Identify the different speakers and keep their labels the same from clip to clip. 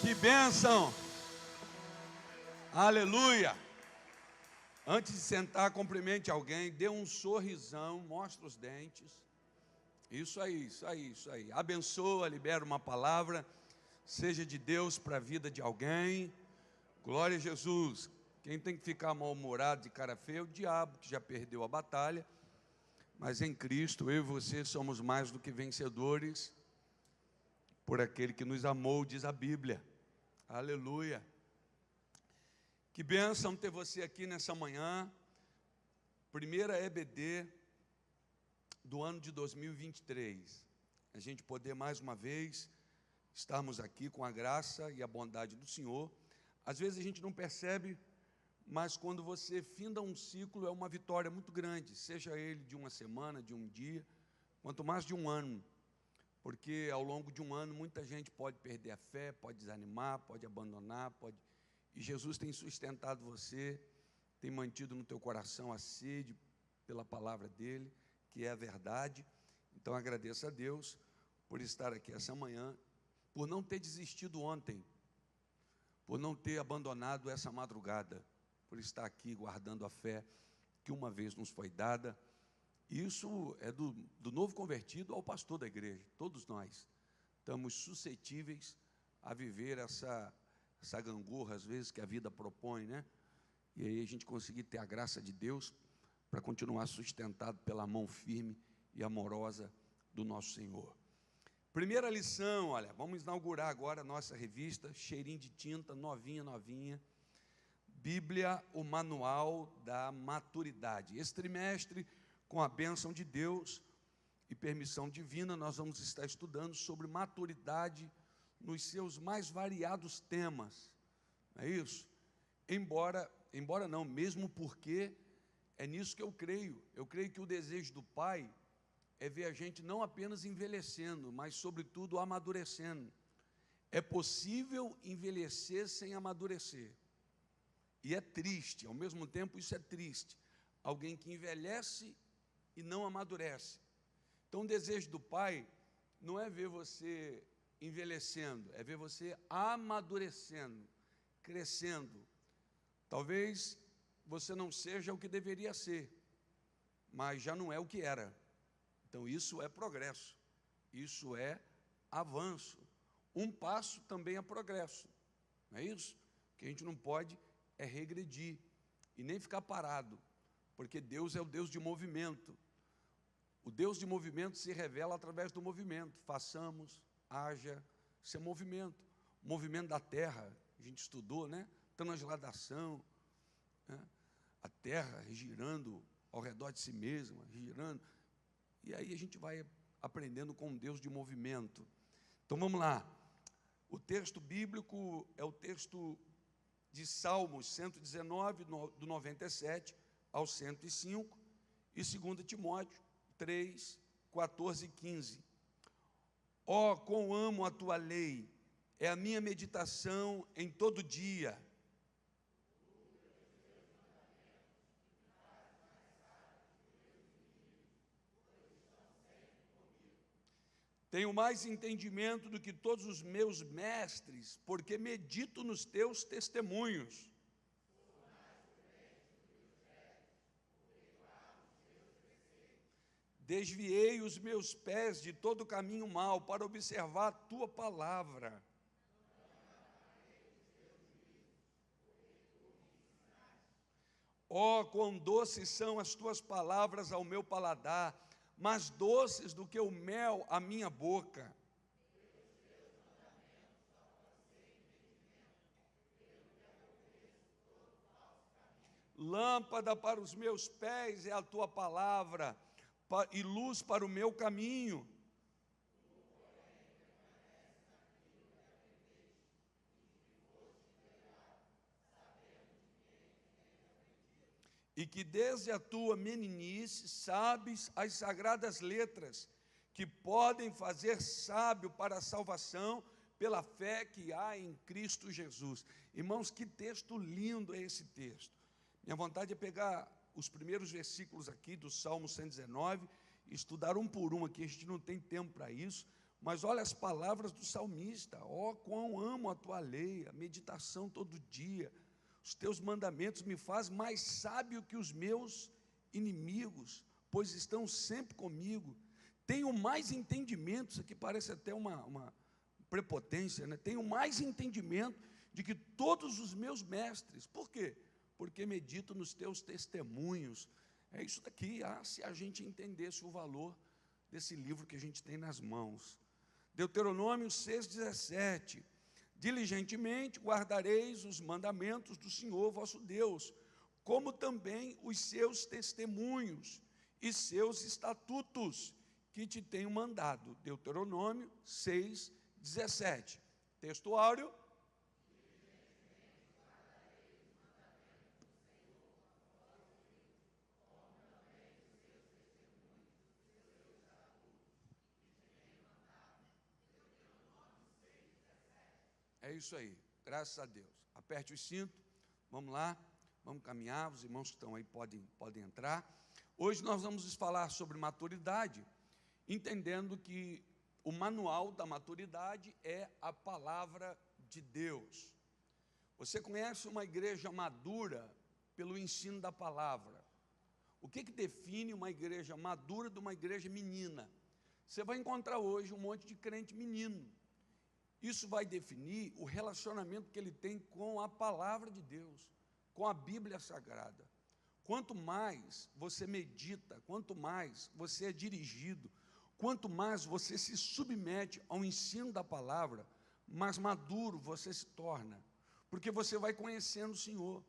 Speaker 1: Que bênção! Aleluia! Antes de sentar, cumprimente alguém, dê um sorrisão, mostra os dentes. Isso aí, isso aí, isso aí. Abençoa, libera uma palavra, seja de Deus para a vida de alguém. Glória a Jesus. Quem tem que ficar mal-humorado, de cara feia, é o diabo, que já perdeu a batalha. Mas em Cristo, eu e você somos mais do que vencedores por aquele que nos amou, diz a Bíblia. Aleluia. Que bênção ter você aqui nessa manhã. Primeira EBD do ano de 2023. A gente poder mais uma vez estarmos aqui com a graça e a bondade do Senhor. Às vezes a gente não percebe, mas quando você finda um ciclo é uma vitória muito grande, seja ele de uma semana, de um dia, quanto mais de um ano. Porque ao longo de um ano muita gente pode perder a fé, pode desanimar, pode abandonar, E Jesus tem sustentado você, tem mantido no teu coração a sede pela palavra dEle, que é a verdade. Então agradeço a Deus por estar aqui essa manhã, por não ter desistido ontem, por não ter abandonado essa madrugada, por estar aqui guardando a fé que uma vez nos foi dada. Isso é do novo convertido ao pastor da igreja. Todos nós estamos suscetíveis a viver essa gangorra, às vezes, que a vida propõe, né? E aí a gente conseguir ter a graça de Deus para continuar sustentado pela mão firme e amorosa do nosso Senhor. Primeira lição, olha, vamos inaugurar agora a nossa revista, cheirinho de tinta, novinha, novinha. Bíblia, o Manual da Maturidade. Esse trimestre, com a bênção de Deus e permissão divina, nós vamos estar estudando sobre maturidade nos seus mais variados temas, não é isso? Embora não, mesmo porque é nisso que eu creio que o desejo do Pai é ver a gente não apenas envelhecendo, mas sobretudo amadurecendo. É possível envelhecer sem amadurecer, e é triste, ao mesmo tempo isso é triste, alguém que envelhece e não amadurece. Então o desejo do Pai não é ver você envelhecendo, é ver você amadurecendo, crescendo. Talvez você não seja o que deveria ser, mas já não é o que era. Então isso é progresso, isso é avanço. Um passo também é progresso, não é isso? O que a gente não pode é regredir e nem ficar parado, porque Deus é o Deus de movimento. O Deus de movimento se revela através do movimento. Façamos, haja, isso é movimento. O movimento da terra, a gente estudou, né? Transladação, né? A terra girando ao redor de si mesma, girando. E aí a gente vai aprendendo com um Deus de movimento. Então vamos lá. O texto bíblico é o texto de Salmos 119, do 97 ao 105, e 2 Timóteo 3, 14 e 15. Ó, quão amo a tua lei, é a minha meditação em todo dia. Tenho mais entendimento do que todos os meus mestres, porque medito nos teus testemunhos. Desviei os meus pés de todo caminho mau para observar a tua palavra. Ó, quão doces são as tuas palavras ao meu paladar, mais doces do que o mel à minha boca. Lâmpada para os meus pés é a tua palavra, e luz para o meu caminho. E que desde a tua meninice sabes as sagradas letras, que podem fazer sábio para a salvação pela fé que há em Cristo Jesus. Irmãos, que texto lindo é esse texto. Minha vontade é pegar os primeiros versículos aqui do Salmo 119, estudar um por um aqui, a gente não tem tempo para isso, Mas olha as palavras do salmista: ó, quão amo a tua lei, a meditação todo dia, os teus mandamentos me fazem mais sábio que os meus inimigos, pois estão sempre comigo. Tenho mais entendimento, isso aqui parece até uma prepotência, né? Tenho mais entendimento de que todos os meus mestres. Por quê? Porque medito nos teus testemunhos. É isso daqui, se a gente entendesse o valor desse livro que a gente tem nas mãos. Deuteronômio 6,17, diligentemente guardareis os mandamentos do Senhor vosso Deus, como também os seus testemunhos e seus estatutos, que te tenho mandado. Deuteronômio 6,17. Texto áureo. É isso aí, graças a Deus. Aperte o cinto, vamos lá, vamos caminhar, os irmãos que estão aí podem entrar. Hoje nós vamos falar sobre maturidade, entendendo que o manual da maturidade é a palavra de Deus. Você conhece uma igreja madura pelo ensino da palavra. O que define uma igreja madura de uma igreja menina? Você vai encontrar hoje um monte de crente menino. Isso vai definir o relacionamento que ele tem com a palavra de Deus, com a Bíblia Sagrada. Quanto mais você medita, quanto mais você é dirigido, quanto mais você se submete ao ensino da palavra, mais maduro você se torna, porque você vai conhecendo o Senhor.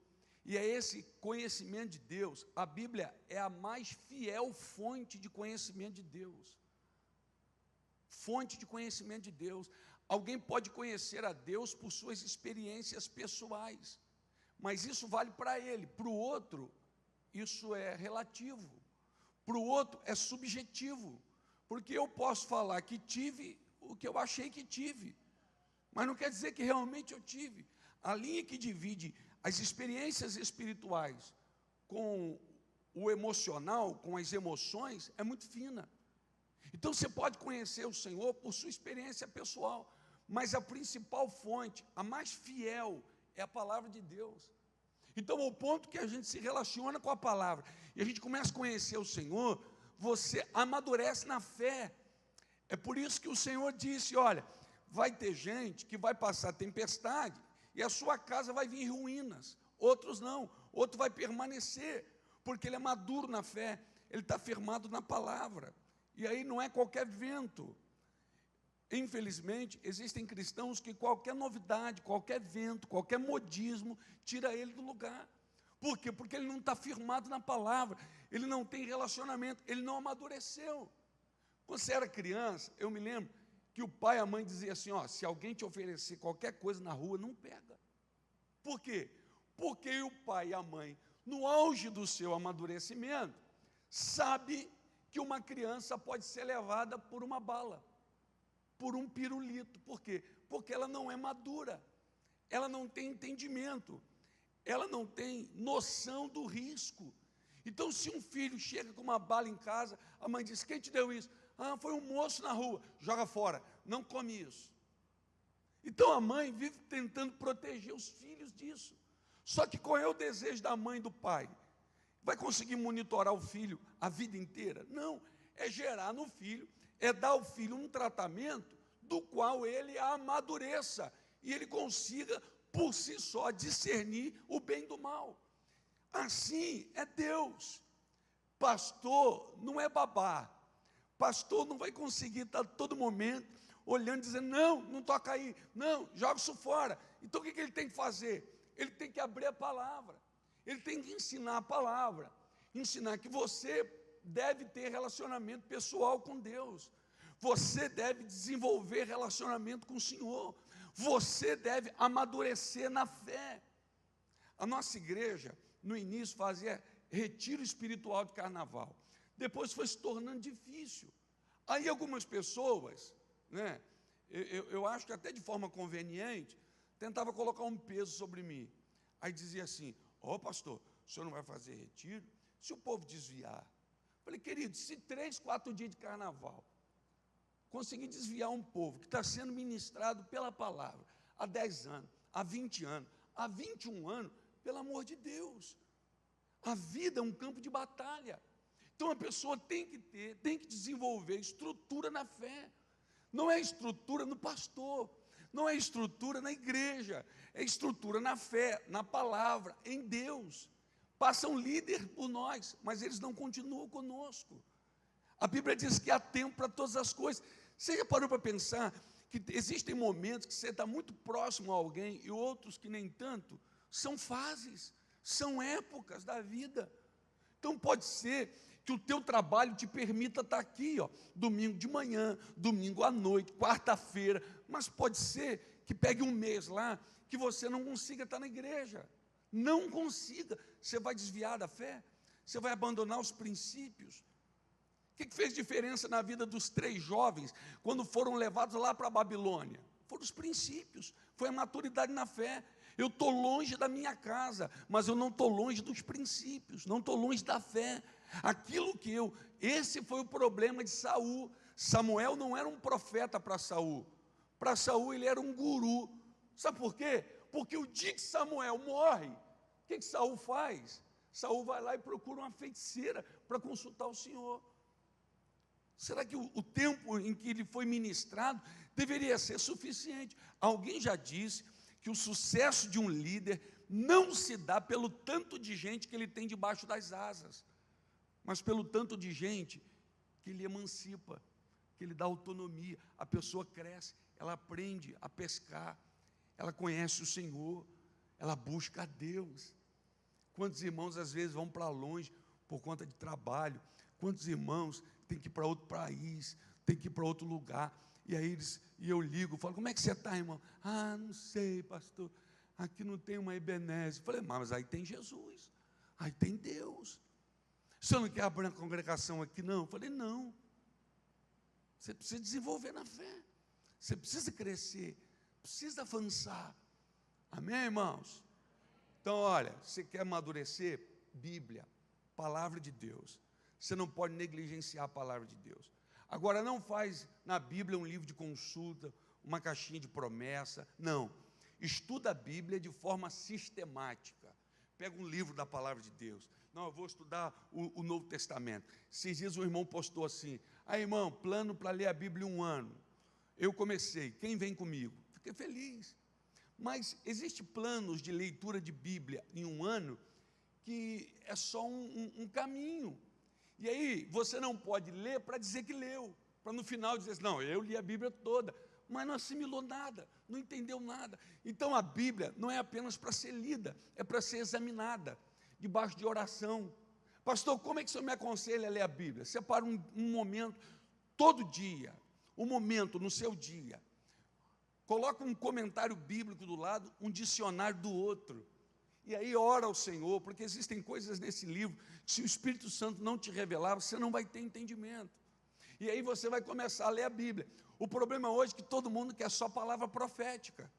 Speaker 1: E é esse conhecimento de Deus, a Bíblia é a mais fiel fonte de conhecimento de Deus. Fonte de conhecimento de Deus. Alguém pode conhecer a Deus por suas experiências pessoais, mas isso vale para ele. Para o outro, isso é relativo. Para o outro, é subjetivo. Porque eu posso falar que tive o que eu achei que tive, mas não quer dizer que realmente eu tive. A linha que divide as experiências espirituais com o emocional, com as emoções, é muito fina. Então você pode conhecer o Senhor por sua experiência pessoal, mas a principal fonte, a mais fiel, é a palavra de Deus. Então, ao ponto que a gente se relaciona com a palavra e a gente começa a conhecer o Senhor, você amadurece na fé. É por isso que o Senhor disse: olha, vai ter gente que vai passar tempestade e a sua casa vai vir em ruínas. Outros não, outro vai permanecer, porque ele é maduro na fé, ele está firmado na palavra. E aí não é qualquer vento. Infelizmente, existem cristãos que qualquer novidade, qualquer vento, qualquer modismo, tira ele do lugar. Por quê? Porque ele não está firmado na palavra, ele não tem relacionamento, ele não amadureceu. Quando você era criança, eu me lembro que o pai e a mãe diziam assim: ó, se alguém te oferecer qualquer coisa na rua, não pega. Por quê? Porque o pai e a mãe, no auge do seu amadurecimento, sabe que uma criança pode ser levada por uma bala, por um pirulito. Por quê? Porque ela não é madura, ela não tem entendimento, ela não tem noção do risco. Então, se um filho chega com uma bala em casa, a mãe diz: quem te deu isso? Ah, foi um moço na rua. Joga fora, não come isso. Então a mãe vive tentando proteger os filhos disso. Só que qual é o desejo da mãe e do pai? Vai conseguir monitorar o filho a vida inteira? Não, é gerar no filho, é dar ao filho um tratamento do qual ele amadureça e ele consiga, por si só, discernir o bem do mal. Assim é Deus. Pastor não é babá. Pastor não vai conseguir estar todo momento olhando e dizendo: não, não toca aí, não, joga isso fora. Então o que ele tem que fazer? Ele tem que abrir a palavra. Ele tem que ensinar a palavra, ensinar que você deve ter relacionamento pessoal com Deus, você deve desenvolver relacionamento com o Senhor, você deve amadurecer na fé. A nossa igreja, no início, fazia retiro espiritual de carnaval, depois foi se tornando difícil. Aí algumas pessoas, né, eu acho que até de forma conveniente, tentava colocar um peso sobre mim. Aí dizia assim: ó, pastor, o senhor não vai fazer retiro? Se o povo desviar. Falei: querido, se 3, 4 dias de carnaval conseguir desviar um povo que está sendo ministrado pela palavra há 10 anos, há 20 anos, há 21 anos, pelo amor de Deus. A vida é um campo de batalha. Então a pessoa tem que desenvolver estrutura na fé. Não é estrutura no pastor, não é estrutura na igreja, é estrutura na fé, na palavra, em Deus. Passa um líder por nós, mas eles não continuam conosco. A Bíblia diz que há tempo para todas as coisas. Você já parou para pensar que existem momentos que você está muito próximo a alguém e outros que nem tanto? São fases, são épocas da vida. Então pode ser que o teu trabalho te permita estar aqui, domingo de manhã, domingo à noite, quarta-feira, mas pode ser que pegue um mês lá, que você não consiga estar na igreja, não consiga, você vai desviar da fé, você vai abandonar os princípios. O que fez diferença na vida dos 3 jovens, quando foram levados lá para a Babilônia? Foram os princípios, foi a maturidade na fé. Eu estou longe da minha casa, mas eu não estou longe dos princípios, não estou longe da fé. Esse foi o problema de Saul. Samuel não era um profeta para Saul ele era um guru. Sabe por quê? Porque o dia que Samuel morre, o que Saul faz? Saul vai lá e procura uma feiticeira para consultar o Senhor. Será que o tempo em que ele foi ministrado deveria ser suficiente? Alguém já disse que o sucesso de um líder não se dá pelo tanto de gente que ele tem debaixo das asas, mas pelo tanto de gente que ele emancipa, que ele dá autonomia. A pessoa cresce, ela aprende a pescar, ela conhece o Senhor, ela busca a Deus. Quantos irmãos às vezes vão para longe por conta de trabalho? Quantos irmãos têm que ir para outro país, têm que ir para outro lugar? E aí eu ligo, falo, como é que você está, irmão? Ah, não sei, pastor, aqui não tem uma Ebenezer. Falei, mas aí tem Jesus, aí tem Deus. O senhor não quer abrir uma congregação aqui, não? Falei, não. Você precisa desenvolver na fé, você precisa crescer, precisa avançar. Amém, irmãos? Então, olha, você quer amadurecer? Bíblia, palavra de Deus. Você não pode negligenciar a palavra de Deus. Agora, não faz na Bíblia um livro de consulta, uma caixinha de promessa. Não. Estuda a Bíblia de forma sistemática. Pega um livro da palavra de Deus. Não, eu vou estudar o Novo Testamento. Esses dias um irmão postou assim, irmão, plano para ler a Bíblia em 1 ano. Eu comecei, quem vem comigo? Fiquei feliz. Mas existem planos de leitura de Bíblia em 1 ano que é só um caminho. E aí você não pode ler para dizer que leu, para no final dizer assim, não, eu li a Bíblia toda, mas não assimilou nada, não entendeu nada. Então a Bíblia não é apenas para ser lida, é para ser examinada, debaixo de oração. Pastor, como é que o senhor me aconselha a ler a Bíblia? Separa um momento, todo dia, um momento no seu dia. Coloca um comentário bíblico do lado, um dicionário do outro. E aí ora ao Senhor, porque existem coisas nesse livro que se o Espírito Santo não te revelar, você não vai ter entendimento. E aí você vai começar a ler a Bíblia. O problema hoje é que todo mundo quer só palavra profética.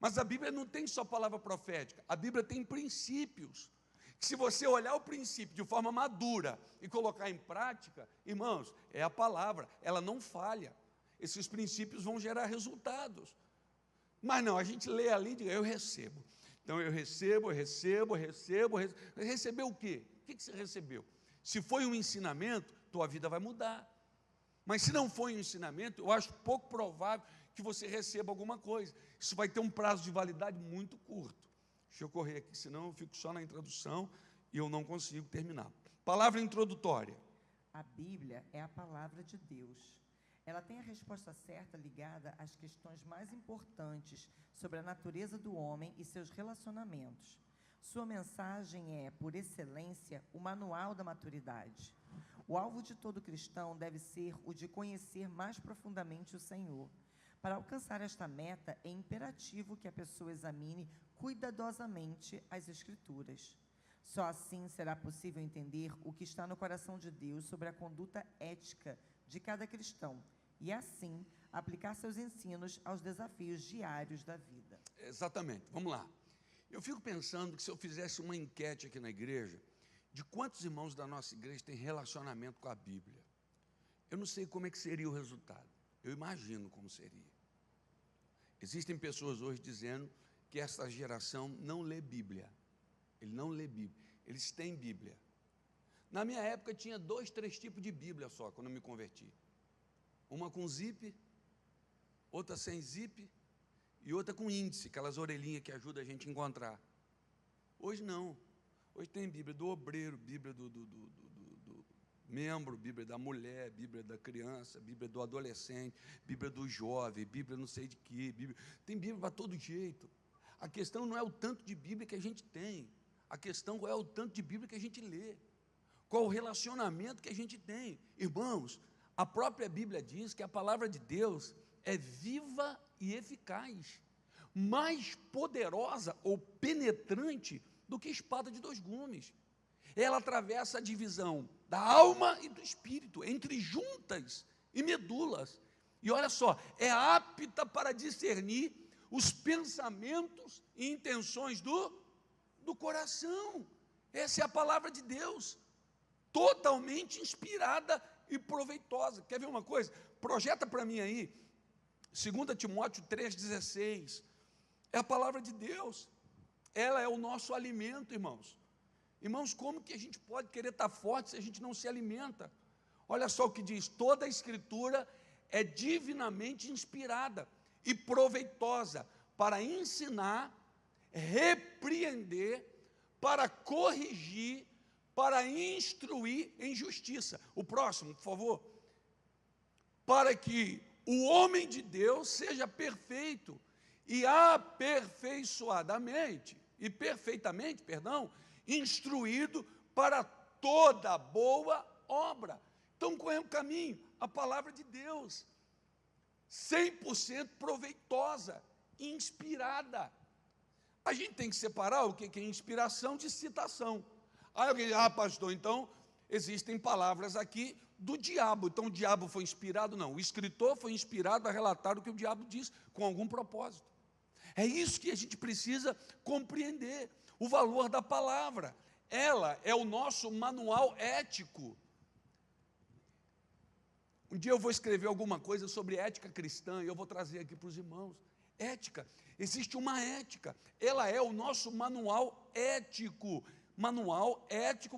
Speaker 1: Mas a Bíblia não tem só palavra profética, a Bíblia tem princípios. Que se você olhar o princípio de forma madura e colocar em prática, irmãos, é a palavra, ela não falha. Esses princípios vão gerar resultados. Mas não, a gente lê ali e diz, eu recebo. Então eu recebo. Recebeu o quê? O que você recebeu? Se foi um ensinamento, tua vida vai mudar. Mas se não foi um ensinamento, eu acho pouco provável que você receba alguma coisa. Isso vai ter um prazo de validade muito curto. Deixa eu correr aqui, senão eu fico só na introdução e eu não consigo terminar. Palavra introdutória.
Speaker 2: A Bíblia é a palavra de Deus. Ela tem a resposta certa ligada às questões mais importantes sobre a natureza do homem e seus relacionamentos. Sua mensagem é, por excelência, o manual da maturidade. O alvo de todo cristão deve ser o de conhecer mais profundamente o Senhor. Para alcançar esta meta, é imperativo que a pessoa examine cuidadosamente as Escrituras. Só assim será possível entender o que está no coração de Deus sobre a conduta ética de cada cristão e, assim, aplicar seus ensinos aos desafios diários da vida.
Speaker 1: Exatamente, vamos lá. Eu fico pensando que se eu fizesse uma enquete aqui na igreja, de quantos irmãos da nossa igreja têm relacionamento com a Bíblia, eu não sei como é que seria o resultado. Eu imagino como seria. Existem pessoas hoje dizendo que essa geração não lê Bíblia. Ele não lê Bíblia. Eles têm Bíblia. Na minha época tinha 2, 3 tipos de Bíblia só, quando eu me converti. Uma com zip, outra sem zip e outra com índice, aquelas orelhinhas que ajudam a gente a encontrar. Hoje não. Hoje tem Bíblia do obreiro, Bíblia do membro, Bíblia da mulher, Bíblia da criança, Bíblia do adolescente, Bíblia do jovem, Bíblia não sei de quê. Tem Bíblia para todo jeito. A questão não é o tanto de Bíblia que a gente tem. A questão é o tanto de Bíblia que a gente lê. Qual o relacionamento que a gente tem. Irmãos, a própria Bíblia diz que a palavra de Deus é viva e eficaz, mais poderosa ou penetrante do que espada de 2 gumes. Ela atravessa a divisão da alma e do espírito, entre juntas e medulas. E olha só, é apta para discernir os pensamentos e intenções do coração. Essa é a palavra de Deus, totalmente inspirada e proveitosa. Quer ver uma coisa? Projeta para mim aí, 2 Timóteo 3,16. É a palavra de Deus. Ela é o nosso alimento, irmãos. Irmãos, como que a gente pode querer estar forte se a gente não se alimenta? Olha só o que diz: toda a Escritura é divinamente inspirada e proveitosa para ensinar, repreender, para corrigir, para instruir em justiça. O próximo, por favor. Para que o homem de Deus seja perfeito e perfeitamente, instruído para toda boa obra. Então, qual é o caminho? A palavra de Deus, 100% proveitosa, inspirada. A gente tem que separar o que é inspiração de citação. Aí alguém diz: pastor, então existem palavras aqui do diabo. Então o diabo foi inspirado? Não, o escritor foi inspirado a relatar o que o diabo diz, com algum propósito. É isso que a gente precisa compreender, o valor da palavra. Ela é o nosso manual ético. Um dia eu vou escrever alguma coisa sobre ética cristã e eu vou trazer aqui para os irmãos. Ética, existe uma ética, ela é o nosso manual ético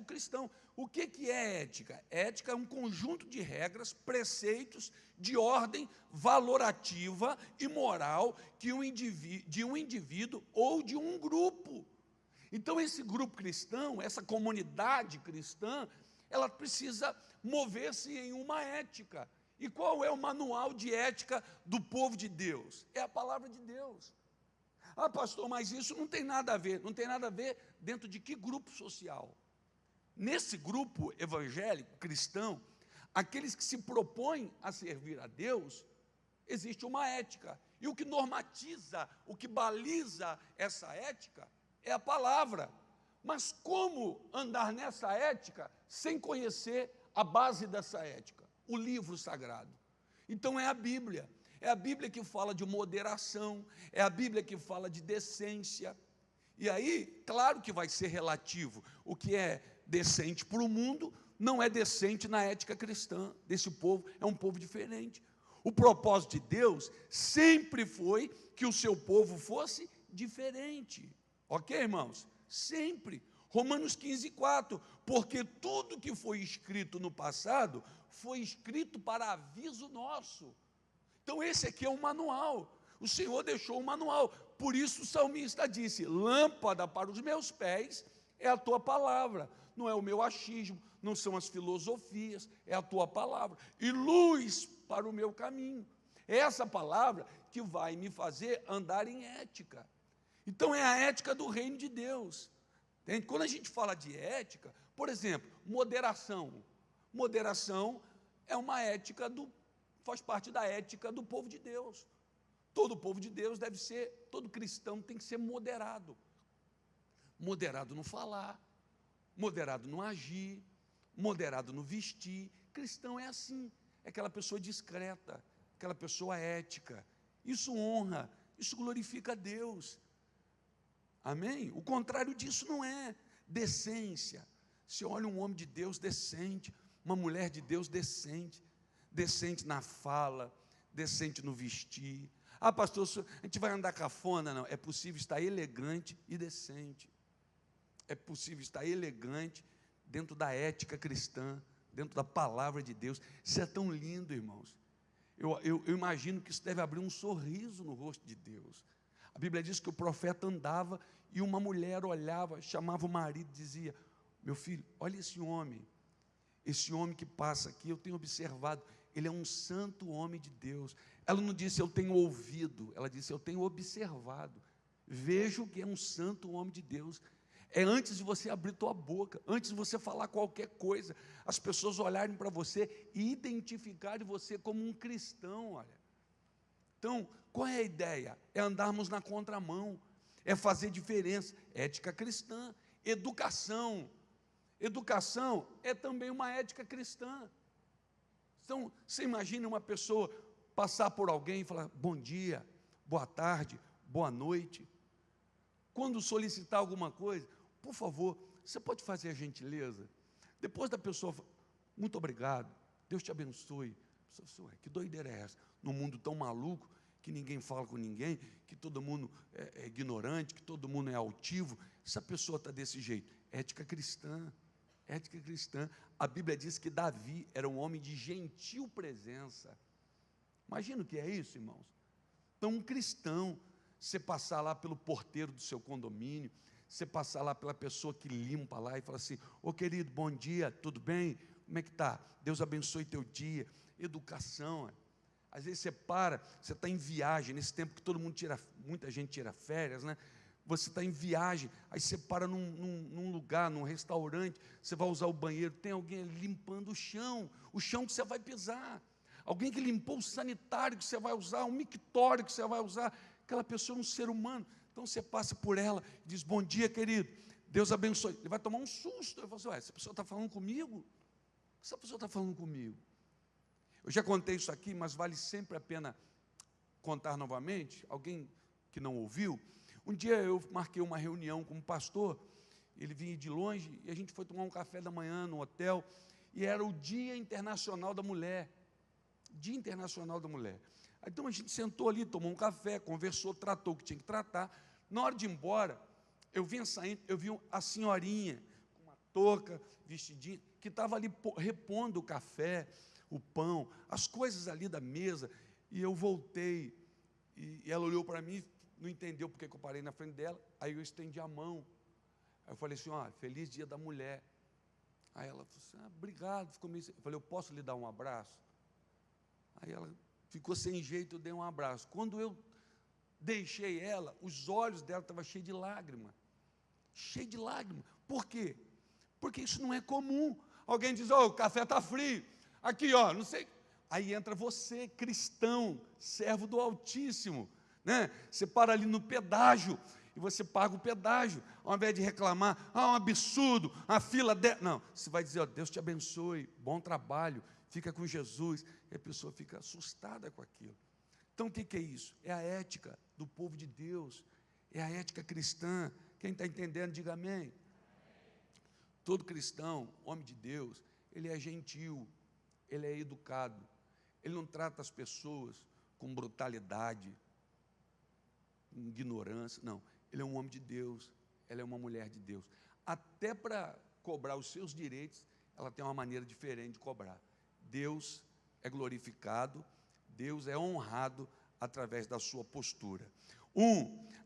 Speaker 1: cristão. O que é ética? Ética é um conjunto de regras, preceitos de ordem valorativa e moral de um indivíduo ou de um grupo. Então, esse grupo cristão, essa comunidade cristã, ela precisa mover-se em uma ética. E qual é o manual de ética do povo de Deus? É a palavra de Deus. Pastor, mas isso não tem nada a ver. Não tem nada a ver dentro de que grupo social? Nesse grupo evangélico, cristão, aqueles que se propõem a servir a Deus, existe uma ética. E o que normatiza, o que baliza essa ética é a palavra. Mas como andar nessa ética sem conhecer a base dessa ética? O livro sagrado. Então é a Bíblia. É a Bíblia que fala de moderação, é a Bíblia que fala de decência. E aí, claro que vai ser relativo. O que é decente para o mundo não é decente na ética cristã desse povo, é um povo diferente. O propósito de Deus sempre foi que o seu povo fosse diferente. Ok, irmãos? Sempre. Romanos 15:4, porque tudo que foi escrito no passado foi escrito para aviso nosso. Então esse aqui é um manual. O Senhor deixou um manual. Por isso o salmista disse: lâmpada para os meus pés é a tua palavra. Não é o meu achismo, não são as filosofias, é a tua palavra. E luz para o meu caminho. É essa palavra que vai me fazer andar em ética. Então é a ética do reino de Deus. Entende? Quando a gente fala de ética, por exemplo, moderação. Moderação é uma ética faz parte da ética do povo de Deus. Todo povo de Deus deve ser, todo cristão tem que ser moderado. Moderado no falar, moderado no agir, moderado no vestir. Cristão é assim, é aquela pessoa discreta, aquela pessoa ética. Isso honra, isso glorifica a Deus. Amém? O contrário disso não é decência. Se olha um homem de Deus decente, uma mulher de Deus decente, decente na fala, decente no vestir. Ah, pastor, a gente vai andar cafona? Não, é possível estar elegante e decente. É possível estar elegante dentro da ética cristã, dentro da palavra de Deus. Isso é tão lindo, irmãos. Eu imagino que isso deve abrir um sorriso no rosto de Deus. A Bíblia diz que o profeta andava e uma mulher olhava, chamava o marido e dizia: meu filho, olha esse homem que passa aqui, eu tenho observado, ele é um santo homem de Deus. Ela não disse eu tenho ouvido, ela disse eu tenho observado, vejo que é um santo homem de Deus. É antes de você abrir tua boca, antes de você falar qualquer coisa, as pessoas olharem para você e identificarem você como um cristão, olha. Então, qual é a ideia? É andarmos na contramão, é fazer diferença, ética cristã, educação. Educação é também uma ética cristã. Então, você imagina uma pessoa passar por alguém e falar bom dia, boa tarde, boa noite. Quando solicitar alguma coisa, por favor, você pode fazer a gentileza? Depois da pessoa, muito obrigado, Deus te abençoe. Que doideira é essa? Num mundo tão maluco, que ninguém fala com ninguém, que todo mundo é ignorante, que todo mundo é altivo. Essa pessoa está desse jeito. Ética cristã. Ética cristã. A Bíblia diz que Davi era um homem de gentil presença. Imagina o que é isso, irmãos. Então, um cristão, você passar lá pelo porteiro do seu condomínio, você passar lá pela pessoa que limpa lá e fala assim: ô querido, bom dia, tudo bem? Como é que está? Deus abençoe teu dia. Educação. Às vezes você está em viagem, nesse tempo que todo mundo muita gente tira férias, né? Você está em viagem, aí você para num lugar, num restaurante, você vai usar o banheiro, tem alguém ali limpando o chão que você vai pisar, alguém que limpou o sanitário que você vai usar, o mictório que você vai usar, aquela pessoa é um ser humano. Então você passa por ela e diz: bom dia, querido, Deus abençoe. Ele vai tomar um susto, ele fala assim: ué, essa pessoa está falando comigo? O que essa pessoa está falando comigo? Eu já contei isso aqui, mas vale sempre a pena contar novamente. Alguém que não ouviu, um dia eu marquei uma reunião com um pastor, ele vinha de longe, e a gente foi tomar um café da manhã no hotel, e era o Dia Internacional da Mulher. Dia Internacional da Mulher. Então a gente sentou ali, tomou um café, conversou, tratou o que tinha que tratar. Na hora de ir embora, eu vinha saindo, eu vi a senhorinha, com uma touca, vestidinha, que estava ali repondo o café, o pão, as coisas ali da mesa, e eu voltei, e ela olhou para mim, não entendeu porque que eu parei na frente dela, aí eu estendi a mão, aí eu falei assim: ó, feliz Dia da Mulher. Aí ela falou assim: obrigado, ficou meio... Eu falei: eu posso lhe dar um abraço? Aí ela ficou sem jeito, eu dei um abraço. Quando eu deixei ela, os olhos dela estavam cheios de lágrima, por quê? Porque isso não é comum. Alguém diz: ó, o café está frio, aqui ó, não sei, aí entra você, cristão, servo do Altíssimo, né? Você para ali no pedágio, e você paga o pedágio, ao invés de reclamar: ah, um absurdo, a fila não, você vai dizer: ó, Deus te abençoe, bom trabalho, fica com Jesus, e a pessoa fica assustada com aquilo. Então o que é isso? É a ética do povo de Deus, é a ética cristã. Quem está entendendo, diga amém. Todo cristão, homem de Deus, ele é gentil, ele é educado, ele não trata as pessoas com brutalidade, com ignorância, não. Ele é um homem de Deus, ela é uma mulher de Deus. Até para cobrar os seus direitos, ela tem uma maneira diferente de cobrar. Deus é glorificado, Deus é honrado através da sua postura.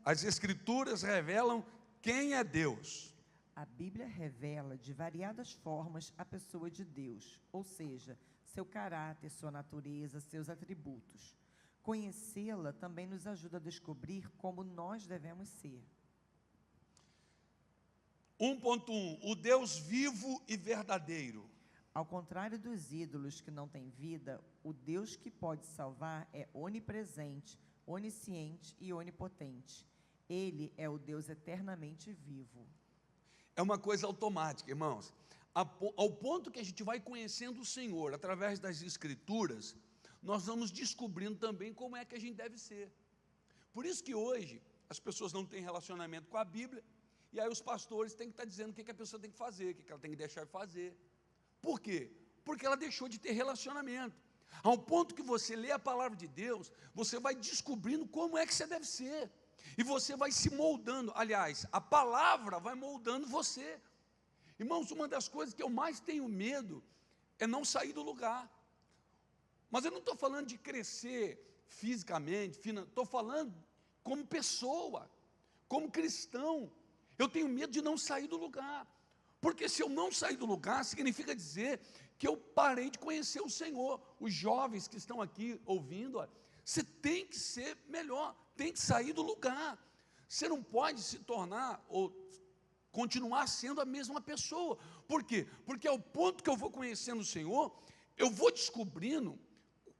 Speaker 1: As Escrituras revelam quem é Deus.
Speaker 2: A Bíblia revela de variadas formas a pessoa de Deus, ou seja, seu caráter, sua natureza, seus atributos. Conhecê-la também nos ajuda a descobrir como nós devemos ser.
Speaker 1: 1.1, o Deus vivo e verdadeiro.
Speaker 2: Ao contrário dos ídolos que não têm vida, o Deus que pode salvar é onipresente, onisciente e onipotente. Ele é o Deus eternamente vivo.
Speaker 1: É uma coisa automática, irmãos. Ao ponto que a gente vai conhecendo o Senhor através das Escrituras, nós vamos descobrindo também como é que a gente deve ser. Por isso que hoje as pessoas não têm relacionamento com a Bíblia, e aí os pastores têm que estar dizendo o que a pessoa tem que fazer, o que ela tem que deixar de fazer. Por quê? Porque ela deixou de ter relacionamento. Ao ponto que você lê a palavra de Deus, você vai descobrindo como é que você deve ser. E você vai se moldando. Aliás, a palavra vai moldando você. Irmãos, uma das coisas que eu mais tenho medo é não sair do lugar. Mas eu não estou falando de crescer fisicamente, estou falando como pessoa, como cristão. Eu tenho medo de não sair do lugar. Porque se eu não sair do lugar, significa dizer que eu parei de conhecer o Senhor. Os jovens que estão aqui ouvindo, ó, você tem que ser melhor, tem que sair do lugar. Você não pode se tornar ou continuar sendo a mesma pessoa. Por quê? Porque ao ponto que eu vou conhecendo o Senhor, eu vou descobrindo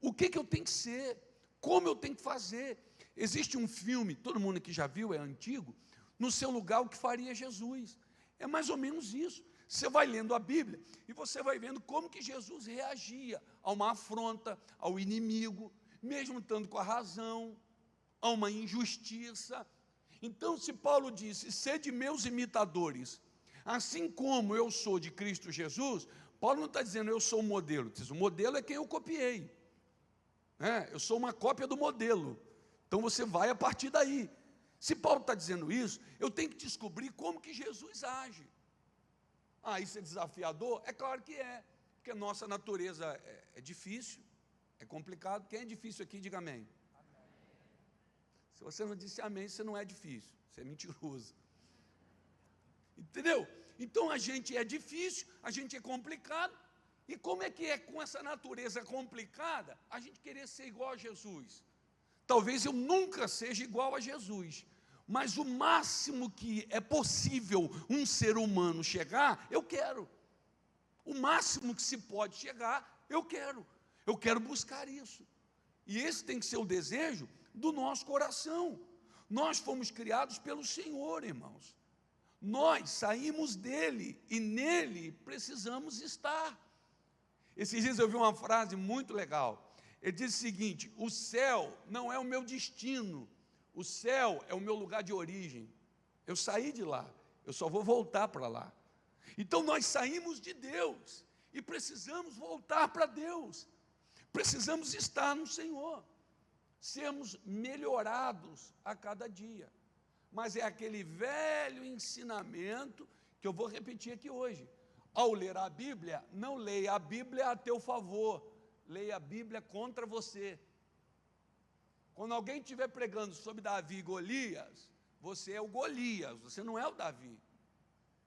Speaker 1: o que eu tenho que ser, como eu tenho que fazer. Existe um filme, todo mundo aqui já viu, é antigo, No Seu Lugar, o que faria Jesus. É mais ou menos isso. Você vai lendo a Bíblia e você vai vendo como que Jesus reagia a uma afronta, ao inimigo, mesmo estando com a razão, a uma injustiça. Então, se Paulo disse, sede meus imitadores, assim como eu sou de Cristo Jesus, Paulo não está dizendo eu sou o modelo, diz, o modelo é quem eu copiei. Eu sou uma cópia do modelo. Então você vai a partir daí. Se Paulo está dizendo isso, eu tenho que descobrir como que Jesus age. Isso é desafiador? É claro que é, porque a nossa natureza é difícil, é complicado. Quem é difícil aqui, diga amém. Se você não disse amém, você não é difícil, você é mentiroso. Entendeu? Então a gente é difícil, a gente é complicado. E como é que é com essa natureza complicada, a gente querer ser igual a Jesus? Talvez eu nunca seja igual a Jesus, mas o máximo que é possível um ser humano chegar, eu quero. O máximo que se pode chegar, eu quero. Eu quero buscar isso. E esse tem que ser o desejo do nosso coração. Nós fomos criados pelo Senhor, irmãos. Nós saímos dele e nele precisamos estar. Esses dias eu vi uma frase muito legal. Ele diz o seguinte: o céu não é o meu destino, o céu é o meu lugar de origem. Eu saí de lá, eu só vou voltar para lá. Então nós saímos de Deus e precisamos voltar para Deus. Precisamos estar no Senhor, sermos melhorados a cada dia. Mas é aquele velho ensinamento que eu vou repetir aqui hoje. Ao ler a Bíblia, não leia a Bíblia a teu favor, leia a Bíblia contra você. Quando alguém estiver pregando sobre Davi e Golias, você é o Golias, você não é o Davi.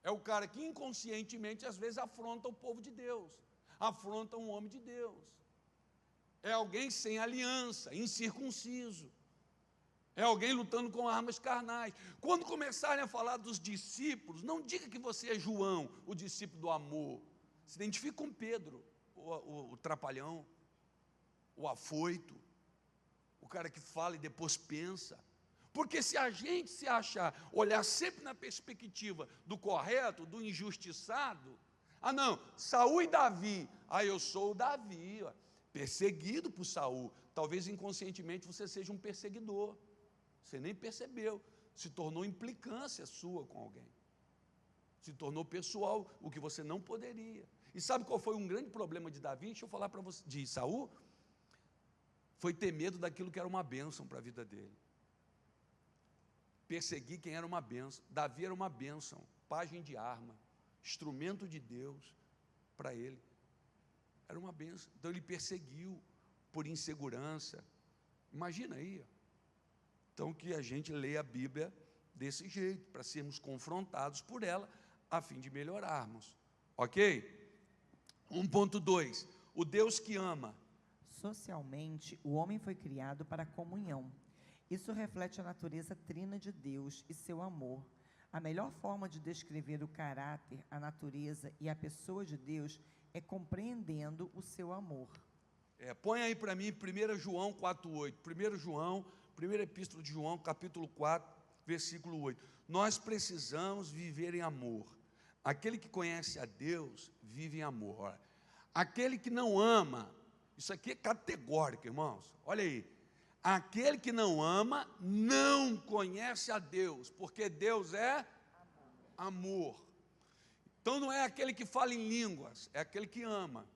Speaker 1: É o cara que inconscientemente às vezes afronta o povo de Deus, afronta um homem de Deus. É alguém sem aliança, incircunciso. É alguém lutando com armas carnais. Quando começarem a falar dos discípulos, não diga que você é João, o discípulo do amor. Se identifique com Pedro, o trapalhão, o afoito, o cara que fala e depois pensa. Porque se a gente se achar, olhar sempre na perspectiva do correto, do injustiçado, não, Saul e Davi, eu sou o Davi, perseguido por Saul. Talvez inconscientemente você seja um perseguidor. Você nem percebeu, se tornou implicância sua com alguém. Se tornou pessoal, o que você não poderia. E sabe qual foi um grande problema de Davi? Deixa eu falar para você, de Saul. Foi ter medo daquilo que era uma bênção para a vida dele. Perseguir quem era uma bênção. Davi era uma bênção, pajem de arma, instrumento de Deus para ele. Era uma bênção. Então ele perseguiu por insegurança. Imagina aí. Então que a gente leia a Bíblia desse jeito, para sermos confrontados por ela, a fim de melhorarmos. Ok? 1.2. O Deus que ama.
Speaker 2: Socialmente, o homem foi criado para a comunhão. Isso reflete a natureza trina de Deus e seu amor. A melhor forma de descrever o caráter, a natureza e a pessoa de Deus é compreendendo o seu amor.
Speaker 1: Põe aí para mim 1 João 4,8. 1 João, primeira epístola de João, capítulo 4, versículo 8. Nós precisamos viver em amor. Aquele que conhece a Deus, vive em amor. Olha, aquele que não ama, isso aqui é categórico, irmãos. Olha aí. Aquele que não ama, não conhece a Deus, porque Deus é amor. Então não é aquele que fala em línguas, é aquele que ama.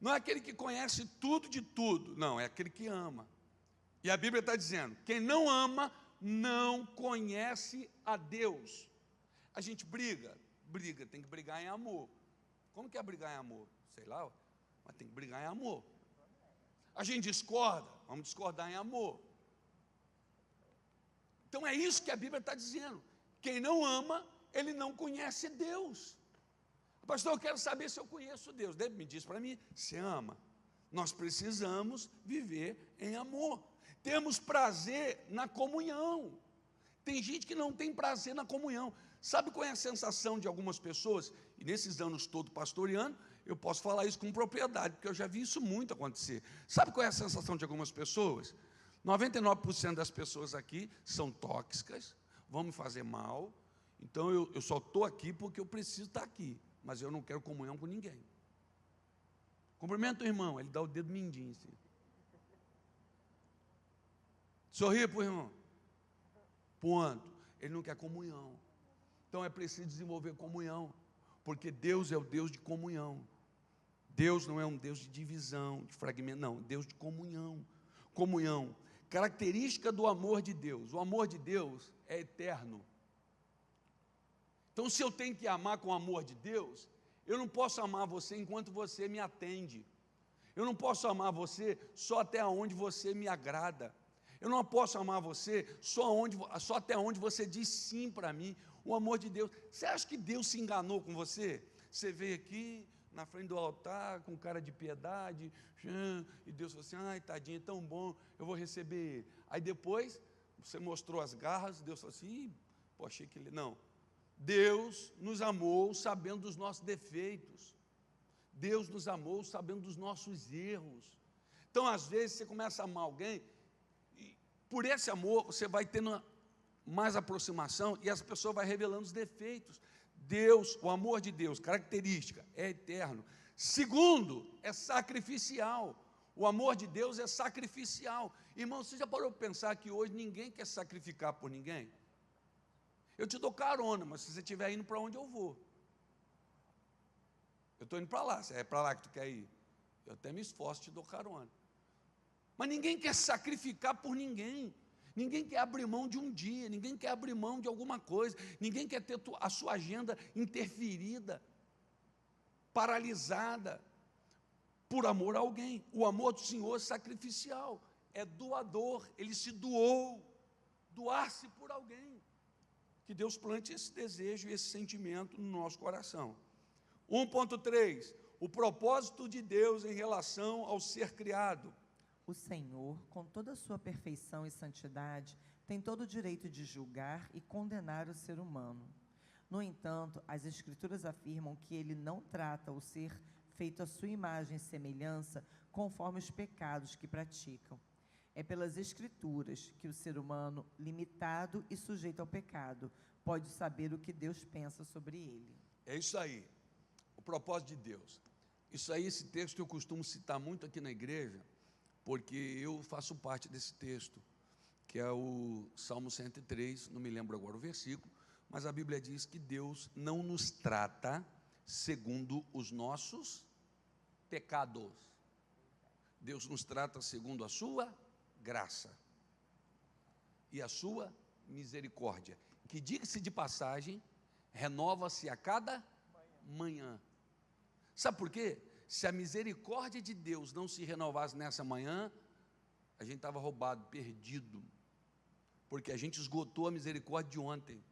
Speaker 1: Não é aquele que conhece tudo de tudo, não, é aquele que ama. E a Bíblia está dizendo, quem não ama, não conhece a Deus. A gente briga, tem que brigar em amor. Como que é brigar em amor? Sei lá, mas tem que brigar em amor. A gente discorda, vamos discordar em amor. Então é isso que a Bíblia está dizendo. Quem não ama, ele não conhece Deus. Pastor, eu quero saber se eu conheço Deus. Deus me diz para mim, você ama. Nós precisamos viver em amor. Temos prazer na comunhão. Tem gente que não tem prazer na comunhão. Sabe qual é a sensação de algumas pessoas? E nesses anos todos pastoreando, eu posso falar isso com propriedade, porque eu já vi isso muito acontecer. Sabe qual é a sensação de algumas pessoas? 99% das pessoas aqui são tóxicas, vão me fazer mal, então eu só estou aqui porque eu preciso estar aqui, mas eu não quero comunhão com ninguém. Cumprimenta o irmão, ele dá o dedo mindinho assim. Sorria para o irmão. Ponto. Ele não quer comunhão. Então é preciso desenvolver comunhão, porque Deus é o Deus de comunhão. Deus não é um Deus de divisão, de fragmento, não, Deus de comunhão. Comunhão, característica do amor de Deus. O amor de Deus é eterno. Então, se eu tenho que amar com o amor de Deus, eu não posso amar você enquanto você me atende. Eu não posso amar você só até onde você me agrada. Eu não posso amar você só até onde você diz sim para mim. O amor de Deus. Você acha que Deus se enganou com você? Você veio aqui na frente do altar com cara de piedade, e Deus falou assim, ai, tadinho, é tão bom, eu vou receber ele. Aí depois, você mostrou as garras, Deus falou assim, pô, achei que ele... Não. Deus nos amou sabendo dos nossos defeitos. Deus nos amou sabendo dos nossos erros. Então, às vezes, você começa a amar alguém, e por esse amor, você vai tendo mais aproximação, e essa pessoa vai revelando os defeitos. Deus, o amor de Deus, característica, é eterno. Segundo, é sacrificial. O amor de Deus é sacrificial. Irmão, você já parou para pensar que hoje ninguém quer sacrificar por ninguém? Eu te dou carona, mas se você estiver indo para onde eu vou. Eu estou indo para lá, se é para lá que tu quer ir. Eu até me esforço e te dou carona. Mas ninguém quer sacrificar por ninguém. Ninguém quer abrir mão de um dia, ninguém quer abrir mão de alguma coisa, ninguém quer ter a sua agenda interferida, paralisada, por amor a alguém. O amor do Senhor é sacrificial, é doador, Ele se doou, doar-se por alguém. Que Deus plante esse desejo e esse sentimento no nosso coração. 1.3, o propósito de Deus em relação ao ser criado.
Speaker 2: O Senhor, com toda a sua perfeição e santidade, tem todo o direito de julgar e condenar o ser humano. No entanto, as Escrituras afirmam que Ele não trata o ser feito à sua imagem e semelhança conforme os pecados que praticam. É pelas Escrituras que o ser humano, limitado e sujeito ao pecado, pode saber o que Deus pensa sobre ele.
Speaker 1: É isso aí, o propósito de Deus. Isso aí, esse texto eu costumo citar muito aqui na igreja, porque eu faço parte desse texto, que é o Salmo 103, não me lembro agora o versículo, mas a Bíblia diz que Deus não nos trata segundo os nossos pecados. Deus nos trata segundo a sua graça e a sua misericórdia, que, diga-se de passagem, renova-se a cada manhã. Sabe por quê? Se a misericórdia de Deus não se renovasse nessa manhã, a gente estava roubado, perdido, porque a gente esgotou a misericórdia de ontem.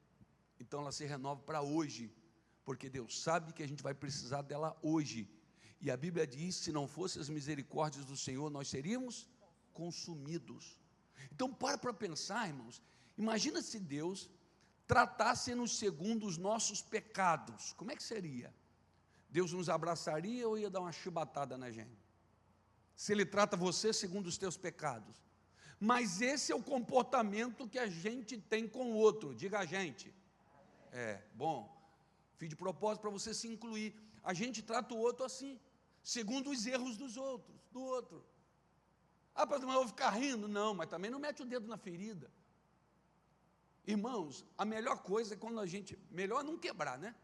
Speaker 1: Então ela se renova para hoje, porque Deus sabe que a gente vai precisar dela hoje. E a Bíblia diz, se não fossem as misericórdias do Senhor, nós seríamos consumidos. Então para pensar, irmãos, imagina se Deus tratasse-nos segundo os nossos pecados, como é que seria? Deus nos abraçaria ou ia dar uma chibatada na gente? Se Ele trata você segundo os teus pecados. Mas esse é o comportamento que a gente tem com o outro, diga a gente. Bom, fiz de propósito para você se incluir. A gente trata o outro assim, segundo os erros do outro. Ah, pastor, mas eu vou ficar rindo? Não, mas também não mete o dedo na ferida. Irmãos, a melhor coisa é quando a gente, melhor não quebrar, né?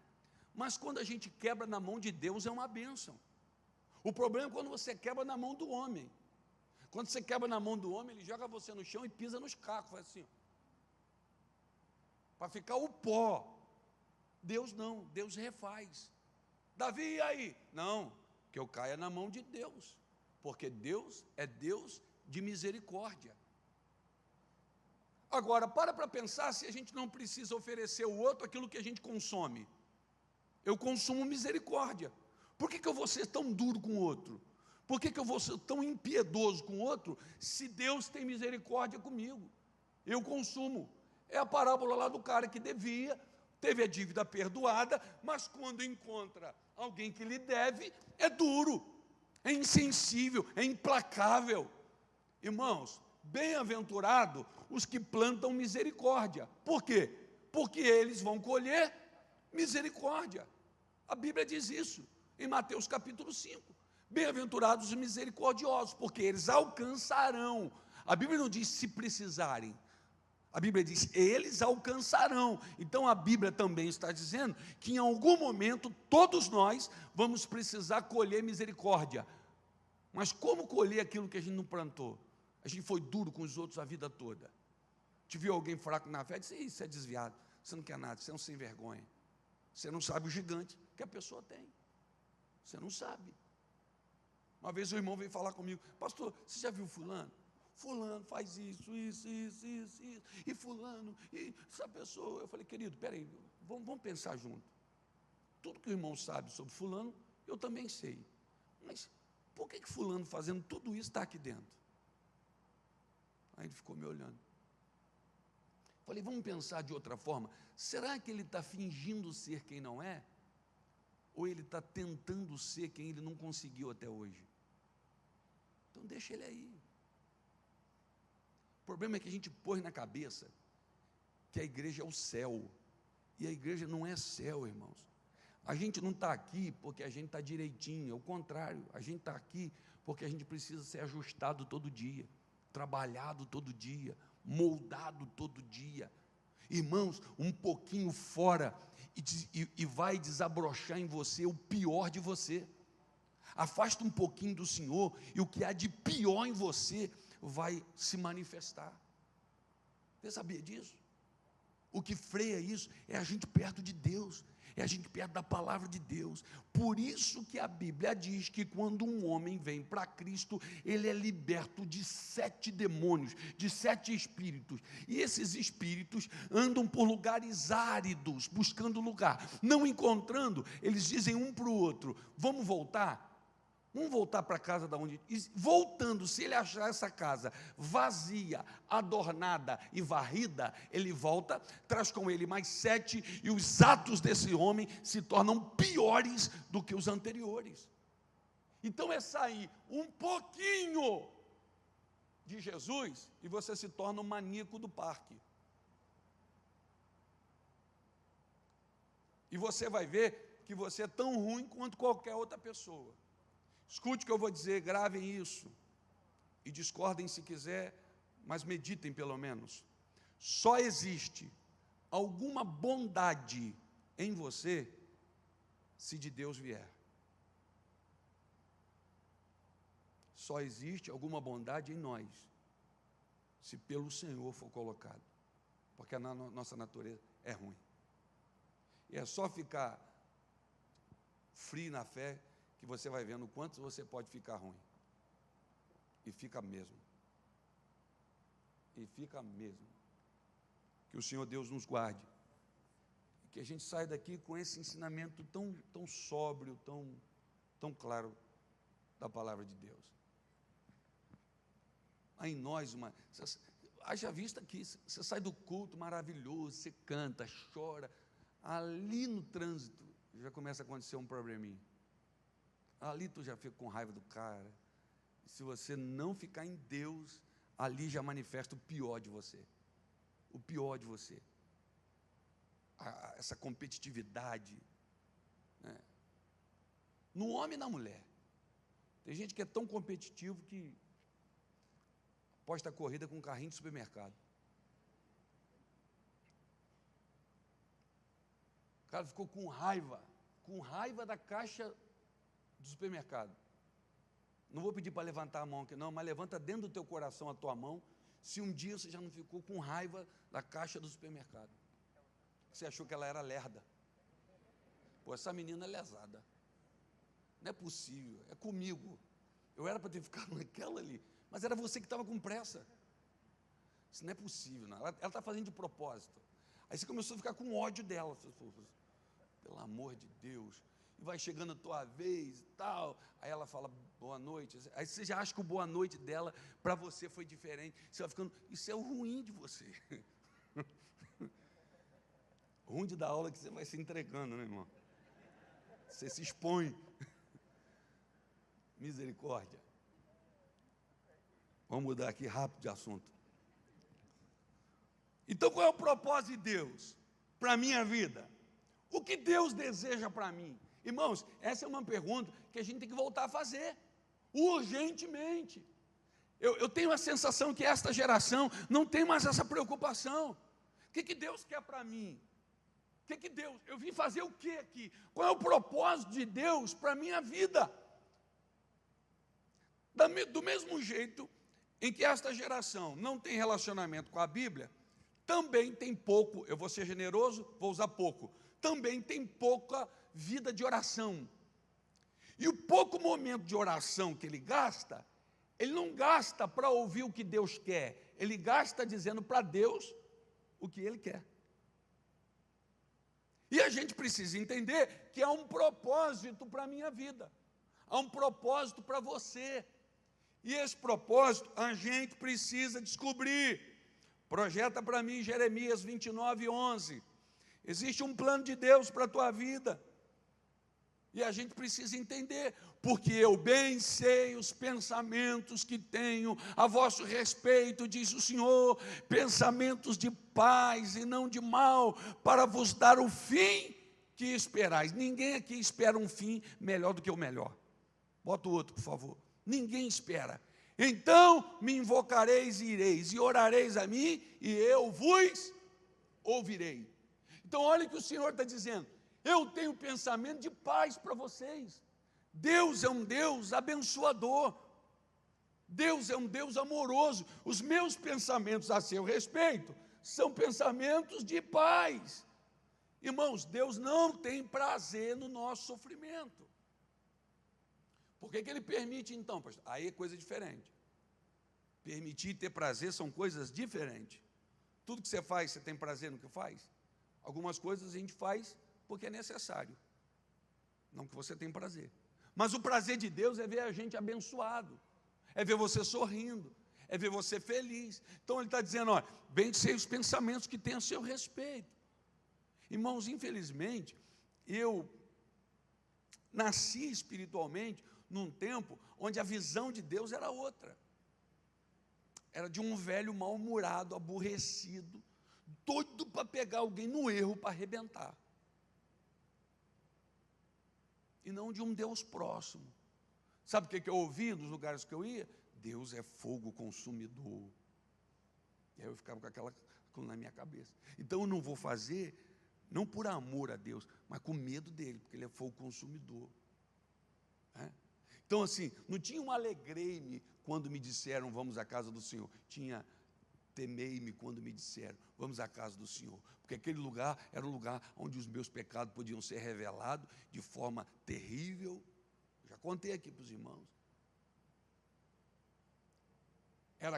Speaker 1: Mas quando a gente quebra na mão de Deus é uma bênção. O problema é quando você quebra na mão do homem. Quando você quebra na mão do homem, ele joga você no chão e pisa nos cacos, faz assim, para ficar o pó. Deus não, Deus refaz. Davi, e aí? Não, que eu caia na mão de Deus, porque Deus é Deus de misericórdia. Agora, para pensar se a gente não precisa oferecer ao outro aquilo que a gente consome. Eu consumo misericórdia. Por que eu vou ser tão duro com o outro? Por que eu vou ser tão impiedoso com o outro, se Deus tem misericórdia comigo? Eu consumo. É a parábola lá do cara que devia, teve a dívida perdoada, mas quando encontra alguém que lhe deve, é duro, é insensível, é implacável. Irmãos, bem-aventurado os que plantam misericórdia. Por quê? Porque eles vão colher misericórdia. A Bíblia diz isso, em Mateus capítulo 5. Bem-aventurados os misericordiosos, porque eles alcançarão. A Bíblia não diz se precisarem. A Bíblia diz, eles alcançarão. Então a Bíblia também está dizendo que em algum momento todos nós vamos precisar colher misericórdia. Mas como colher aquilo que a gente não plantou? A gente foi duro com os outros a vida toda. Te viu alguém fraco na fé, disse, isso é desviado, você não quer nada, você é um sem vergonha. Você não sabe o gigante que a pessoa tem. Você não sabe. Uma vez o irmão veio falar comigo, pastor, você já viu fulano? Fulano faz isso, e fulano, e essa pessoa. Eu falei, querido, peraí, vamos pensar junto. Tudo que o irmão sabe sobre fulano, eu também sei. Mas por que fulano fazendo tudo isso está aqui dentro? Aí ele ficou me olhando. Falei, vamos pensar de outra forma. Será que ele está fingindo ser quem não é? Ou ele está tentando ser quem ele não conseguiu até hoje? Então deixa ele aí. O problema é que a gente põe na cabeça que a igreja é o céu. E a igreja não é céu, irmãos. A gente não está aqui porque a gente está direitinho. Ao contrário, a gente está aqui porque a gente precisa ser ajustado todo dia, trabalhado todo dia, moldado todo dia. Irmãos, um pouquinho fora e vai desabrochar em você o pior de você. Afasta um pouquinho do Senhor e o que há de pior em você vai se manifestar. Você sabia disso? O que freia isso é a gente perto de Deus, é a gente perto da palavra de Deus. Por isso que a Bíblia diz que quando um homem vem para Cristo, ele é liberto de 7 demônios, de 7 espíritos. E esses espíritos andam por lugares áridos, buscando lugar. Não encontrando, eles dizem um para o outro, vamos voltar? Vamos voltar para a casa da onde... Voltando, se ele achar essa casa vazia, adornada e varrida, ele volta, traz com ele mais 7, e os atos desse homem se tornam piores do que os anteriores. Então é sair um pouquinho de Jesus e você se torna um maníaco do parque. E você vai ver que você é tão ruim quanto qualquer outra pessoa. Escute o que eu vou dizer, gravem isso, e discordem se quiser, mas meditem pelo menos. Só existe alguma bondade em você, se de Deus vier. Só existe alguma bondade em nós, se pelo Senhor for colocado, porque a nossa natureza é ruim. E é só ficar frio na fé, que você vai vendo o quanto você pode ficar ruim. E fica mesmo. E fica mesmo. Que o Senhor Deus nos guarde. E que a gente saia daqui com esse ensinamento tão sóbrio, tão claro da palavra de Deus. Há em nós uma... Haja vista que você sai do culto maravilhoso, você canta, chora. Ali no trânsito já começa a acontecer um probleminha. Ali tu já fica com raiva do cara. Se você não ficar em Deus, ali já manifesta o pior de você. O pior de você. Essa competitividade. Né? No homem e na mulher. Tem gente que é tão competitivo que aposta a corrida com um carrinho de supermercado. O cara ficou com raiva da caixa do supermercado. Não vou pedir para levantar a mão aqui não, mas levanta dentro do teu coração a tua mão, se um dia você já não ficou com raiva da caixa do supermercado. Você achou que ela era lerda. Pô, essa menina é lesada. Não é possível, é comigo. Eu era para ter ficado naquela ali, mas era você que estava com pressa. Isso não é possível, não. Ela está fazendo de propósito. Aí você começou a ficar com ódio dela. Você falou, pelo amor de Deus. E vai chegando a tua vez e tal. Aí ela fala, boa noite. Aí você já acha que o boa noite dela para você foi diferente. Você vai ficando, isso é o ruim de você. O ruim de dar aula é que você vai se entregando, né, irmão? Você se expõe. Misericórdia. Vamos mudar aqui rápido de assunto. Então, qual é o propósito de Deus para a minha vida? O que Deus deseja para mim? Irmãos, essa é uma pergunta que a gente tem que voltar a fazer, urgentemente. Eu tenho a sensação que esta geração não tem mais essa preocupação. O que Deus quer para mim? O que Deus, eu vim fazer o que aqui? Qual é o propósito de Deus para a minha vida? Do mesmo jeito em que esta geração não tem relacionamento com a Bíblia, também tem pouco, eu vou ser generoso, vou usar pouco, também tem pouca vida de oração. E o pouco momento de oração que ele não gasta para ouvir o que Deus quer, ele gasta dizendo para Deus o que ele quer. E a gente precisa entender que há um propósito para a minha vida, há um propósito para você, e esse propósito a gente precisa descobrir. Projeta para mim Jeremias 29:11. Existe um plano de Deus para a tua vida. E a gente precisa entender, porque eu bem sei os pensamentos que tenho a vosso respeito, diz o Senhor, pensamentos de paz e não de mal, para vos dar o fim que esperais. Ninguém aqui espera um fim melhor do que o melhor. Bota o outro, por favor. Ninguém espera. Então me invocareis e ireis, e orareis a mim, e eu vos ouvirei. Então olha o que o Senhor está dizendo. Eu tenho pensamento de paz para vocês. Deus é um Deus abençoador. Deus é um Deus amoroso. Os meus pensamentos a seu respeito são pensamentos de paz. Irmãos, Deus não tem prazer no nosso sofrimento. Por que Ele permite então, pastor? Aí é coisa diferente. Permitir e ter prazer são coisas diferentes. Tudo que você faz, você tem prazer no que faz? Algumas coisas a gente faz porque é necessário, não que você tem prazer. Mas o prazer de Deus é ver a gente abençoado, é ver você sorrindo, é ver você feliz. Então Ele está dizendo, olha, bem sei os pensamentos que tem a seu respeito. Irmãos, infelizmente, eu nasci espiritualmente num tempo onde a visão de Deus era outra. Era de um velho mal-humorado, aborrecido, doido para pegar alguém no erro para arrebentar. E não de um Deus próximo. Sabe o que eu ouvi nos lugares que eu ia? Deus é fogo consumidor. E aí eu ficava com aquilo na minha cabeça. Então eu não vou fazer, não por amor a Deus, mas com medo dele, porque ele é fogo consumidor. Então assim, não tinha um alegrei-me quando me disseram vamos à casa do Senhor. Tinha temei-me quando me disseram vamos à casa do Senhor. Porque aquele lugar era um lugar onde os meus pecados podiam ser revelados de forma terrível. Já contei aqui para os irmãos. Era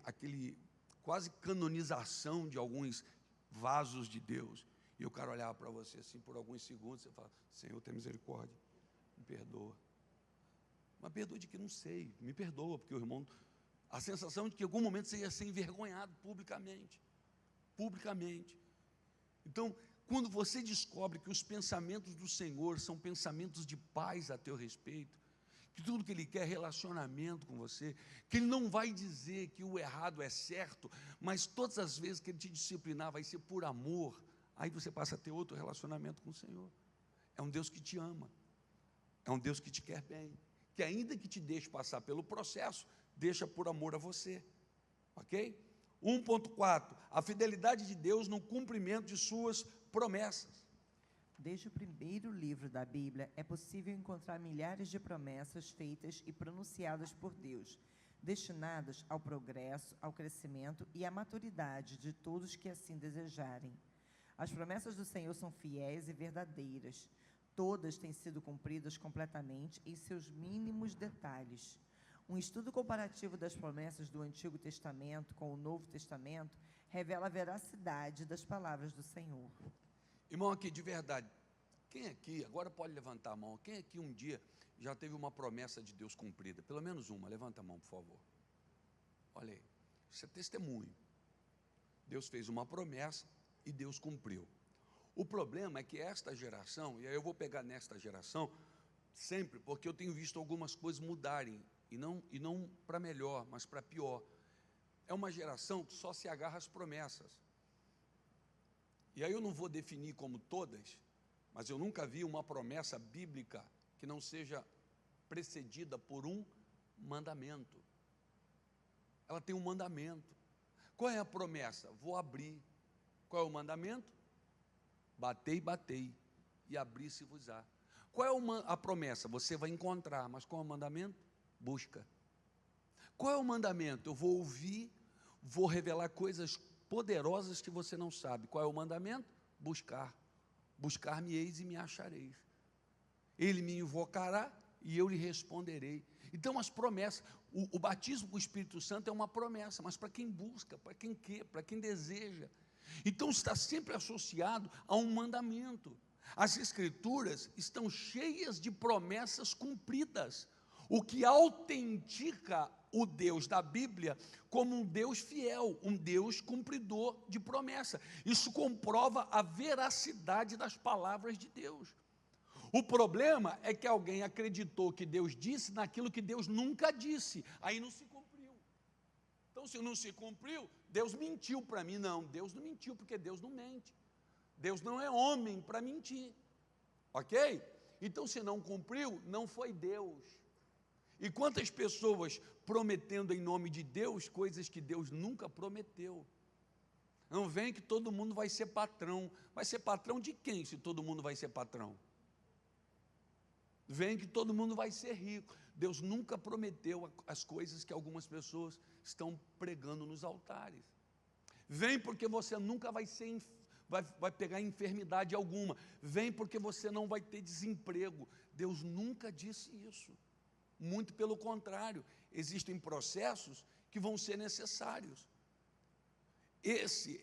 Speaker 1: aquele quase canonização de alguns vasos de Deus. E o cara olhava para você assim por alguns segundos, você fala, Senhor, tem misericórdia, me perdoa. Mas perdoa de que não sei, me perdoa, porque o irmão, a sensação de que em algum momento você ia ser envergonhado publicamente. Então, quando você descobre que os pensamentos do Senhor são pensamentos de paz a teu respeito, que tudo que Ele quer é relacionamento com você, que Ele não vai dizer que o errado é certo, mas todas as vezes que Ele te disciplinar vai ser por amor, aí você passa a ter outro relacionamento com o Senhor. É um Deus que te ama, é um Deus que te quer bem, que ainda que te deixe passar pelo processo, deixa por amor a você, ok? 1.4, a fidelidade de Deus no cumprimento de suas promessas.
Speaker 2: Desde o primeiro livro da Bíblia, é possível encontrar milhares de promessas feitas e pronunciadas por Deus, destinadas ao progresso, ao crescimento e à maturidade de todos que assim desejarem. As promessas do Senhor são fiéis e verdadeiras. Todas têm sido cumpridas completamente em seus mínimos detalhes. Um estudo comparativo das promessas do Antigo Testamento com o Novo Testamento revela a veracidade das palavras do Senhor.
Speaker 1: Irmão, aqui, de verdade, quem aqui, agora pode levantar a mão, quem aqui um dia já teve uma promessa de Deus cumprida? Pelo menos uma, levanta a mão, por favor. Olha aí, isso é testemunho. Deus fez uma promessa e Deus cumpriu. O problema é que esta geração, e aí eu vou pegar nesta geração, sempre, porque eu tenho visto algumas coisas mudarem, e não para melhor, mas para pior. É uma geração que só se agarra às promessas. E aí eu não vou definir como todas, mas eu nunca vi uma promessa bíblica que não seja precedida por um mandamento. Ela tem um mandamento. Qual é a promessa? Vou abrir. Qual é o mandamento? Batei, batei, e abri-se-vos-á. Qual é a promessa? Você vai encontrar, mas qual é o mandamento? Busca. Qual é o mandamento? Eu vou ouvir, vou revelar coisas poderosas que você não sabe. Qual é o mandamento? Buscar. Buscar-me-eis e me achareis. Ele me invocará e eu lhe responderei. Então as promessas, o batismo com o Espírito Santo é uma promessa, mas para quem busca, para quem quer, para quem deseja. Então está sempre associado a um mandamento. As Escrituras estão cheias de promessas cumpridas, o que autentica o Deus da Bíblia como um Deus fiel, um Deus cumpridor de promessa. Isso comprova a veracidade das palavras de Deus. O problema é que alguém acreditou que Deus disse naquilo que Deus nunca disse, aí não se cumpriu. Então, se não se cumpriu, Deus mentiu para mim. Não, Deus não mentiu, porque Deus não mente. Deus não é homem para mentir, ok? Então, se não cumpriu, não foi Deus. E quantas pessoas prometendo em nome de Deus coisas que Deus nunca prometeu? Não vem que todo mundo vai ser patrão. Vai ser patrão de quem, se todo mundo vai ser patrão? Vem que todo mundo vai ser rico. Deus nunca prometeu as coisas que algumas pessoas estão pregando nos altares. Vem porque você nunca vai pegar enfermidade alguma. Vem porque você não vai ter desemprego. Deus nunca disse isso. Muito pelo contrário, existem processos que vão ser necessários.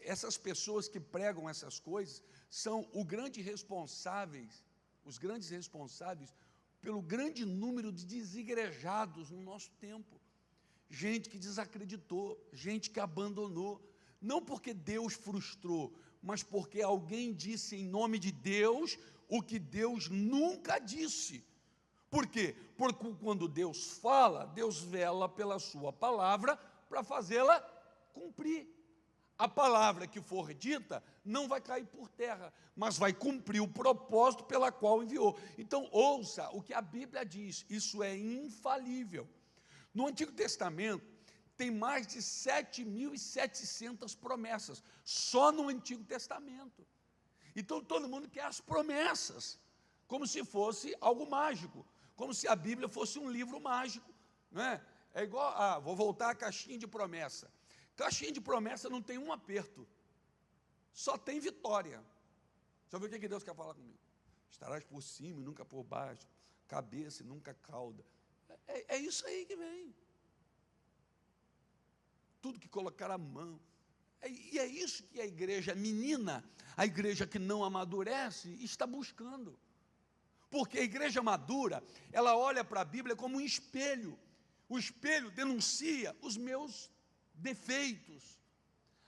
Speaker 1: Essas pessoas que pregam essas coisas são os grandes responsáveis pelo grande número de desigrejados no nosso tempo. Gente que desacreditou, gente que abandonou, não porque Deus frustrou, mas porque alguém disse em nome de Deus o que Deus nunca disse. Por quê? Porque quando Deus fala, Deus vela pela sua palavra para fazê-la cumprir. A palavra que for dita não vai cair por terra, mas vai cumprir o propósito pela qual enviou. Então, ouça o que a Bíblia diz, isso é infalível. No Antigo Testamento, tem mais de 7.700 promessas, só no Antigo Testamento. Então, todo mundo quer as promessas, como se fosse algo mágico, como se a Bíblia fosse um livro mágico, não é? É igual, vou voltar à caixinha de promessa. Caixinha de promessa não tem um aperto, só tem vitória. Deixa eu ver o que Deus quer falar comigo. Estarás por cima e nunca por baixo, cabeça e nunca cauda. É isso aí que vem. Tudo que colocar a mão. E é isso que a igreja menina, a igreja que não amadurece, está buscando. Porque a igreja madura, ela olha para a Bíblia como um espelho. O espelho denuncia os meus defeitos,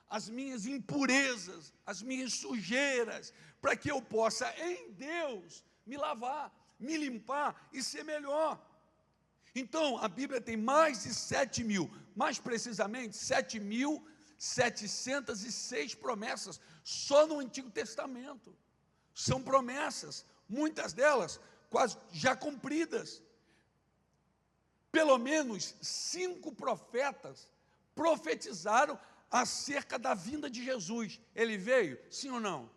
Speaker 1: as minhas impurezas, as minhas sujeiras, para que eu possa, em Deus, me lavar, me limpar e ser melhor. Então, a Bíblia tem mais de 7.000, mais precisamente 7.706 promessas, só no Antigo Testamento. São promessas, muitas delas quase já cumpridas. Pelo menos 5 profetas profetizaram acerca da vinda de Jesus. Ele veio? Sim ou não?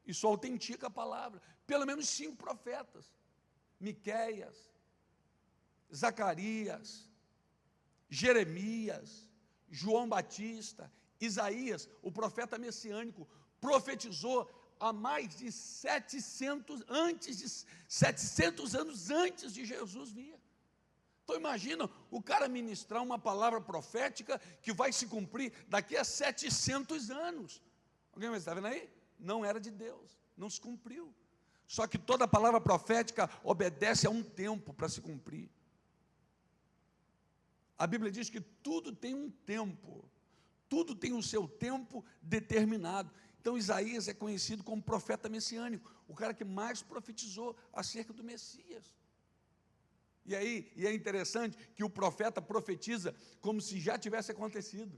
Speaker 1: Isso autentica a palavra. Pelo menos 5 profetas: Miqueias, Zacarias, Jeremias, João Batista, Isaías, o profeta messiânico, profetizou há mais de 700 anos antes de Jesus vir. Então imagina o cara ministrar uma palavra profética que vai se cumprir daqui a 700 anos. Alguém mais está vendo aí? Não era de Deus, não se cumpriu. Só que toda palavra profética obedece a um tempo para se cumprir. A Bíblia diz que tudo tem um tempo, tudo tem o seu tempo determinado. Então Isaías é conhecido como profeta messiânico, o cara que mais profetizou acerca do Messias. E é interessante que o profeta profetiza como se já tivesse acontecido.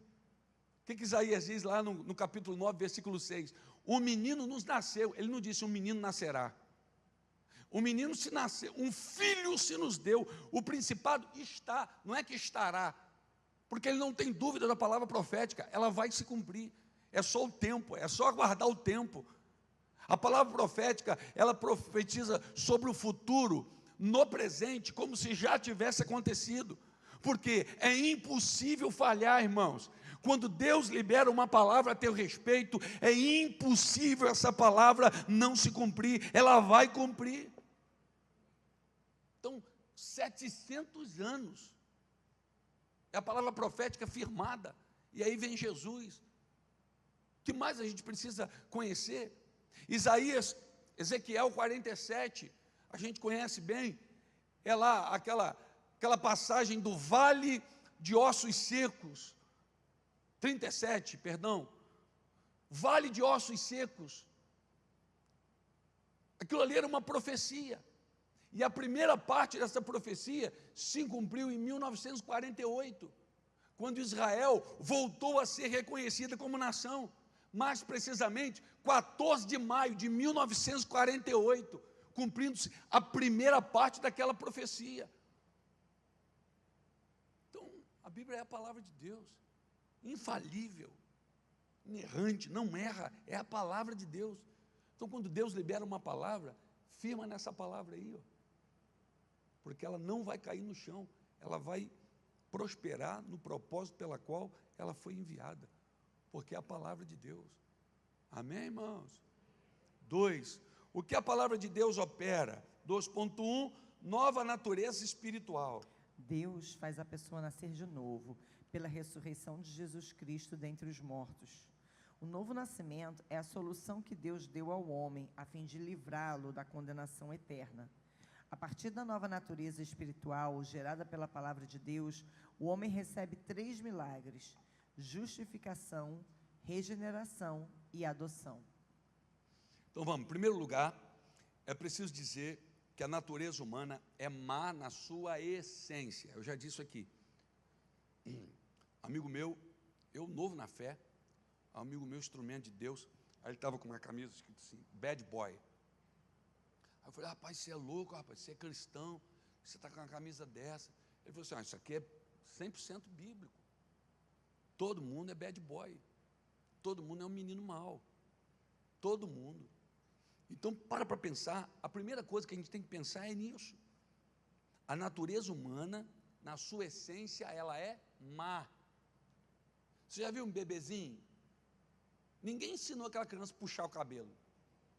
Speaker 1: O que Isaías diz lá no capítulo 9, versículo 6? Um menino nos nasceu, ele não disse um menino nascerá. Um menino se nasceu, um filho se nos deu, o principado está, não é que estará, porque ele não tem dúvida da palavra profética, ela vai se cumprir, é só o tempo, é só aguardar o tempo. A palavra profética, ela profetiza sobre o futuro, no presente, como se já tivesse acontecido, porque é impossível falhar, irmãos. Quando Deus libera uma palavra a teu respeito, é impossível essa palavra não se cumprir, ela vai cumprir. Então, 700 anos, é a palavra profética firmada, e aí vem Jesus. O que mais a gente precisa conhecer? Ezequiel 47, a gente conhece bem, é lá aquela passagem do vale de ossos secos, 37, perdão, vale de ossos secos. Aquilo ali era uma profecia, e a primeira parte dessa profecia se cumpriu em 1948, quando Israel voltou a ser reconhecida como nação, mais precisamente 14 de maio de 1948, cumprindo-se a primeira parte daquela profecia. Então, a Bíblia é a palavra de Deus, infalível, inerrante, não erra, é a palavra de Deus. Então, quando Deus libera uma palavra, firma nessa palavra aí, ó, porque ela não vai cair no chão, ela vai prosperar no propósito pela qual ela foi enviada, porque é a palavra de Deus. Amém, irmãos? 2, o que a palavra de Deus opera? 2.1, nova natureza espiritual.
Speaker 2: Deus faz a pessoa nascer de novo, pela ressurreição de Jesus Cristo dentre os mortos. O novo nascimento é a solução que Deus deu ao homem, a fim de livrá-lo da condenação eterna. A partir da nova natureza espiritual, gerada pela palavra de Deus, o homem recebe 3 milagres: justificação, regeneração e adoção.
Speaker 1: Então vamos, em primeiro lugar, é preciso dizer que a natureza humana é má na sua essência. Eu já disse aqui. Amigo meu, eu novo na fé, amigo meu, instrumento de Deus, aí ele estava com uma camisa escrito assim, bad boy. Aí eu falei, rapaz, você é louco, rapaz, você é cristão, você está com uma camisa dessa. Ele falou assim, isso aqui é 100% bíblico. Todo mundo é bad boy. Todo mundo é um menino mau. Todo mundo. Então, para pensar, a primeira coisa que a gente tem que pensar é nisso. A natureza humana, na sua essência, ela é má. Você já viu um bebezinho? Ninguém ensinou aquela criança a puxar o cabelo,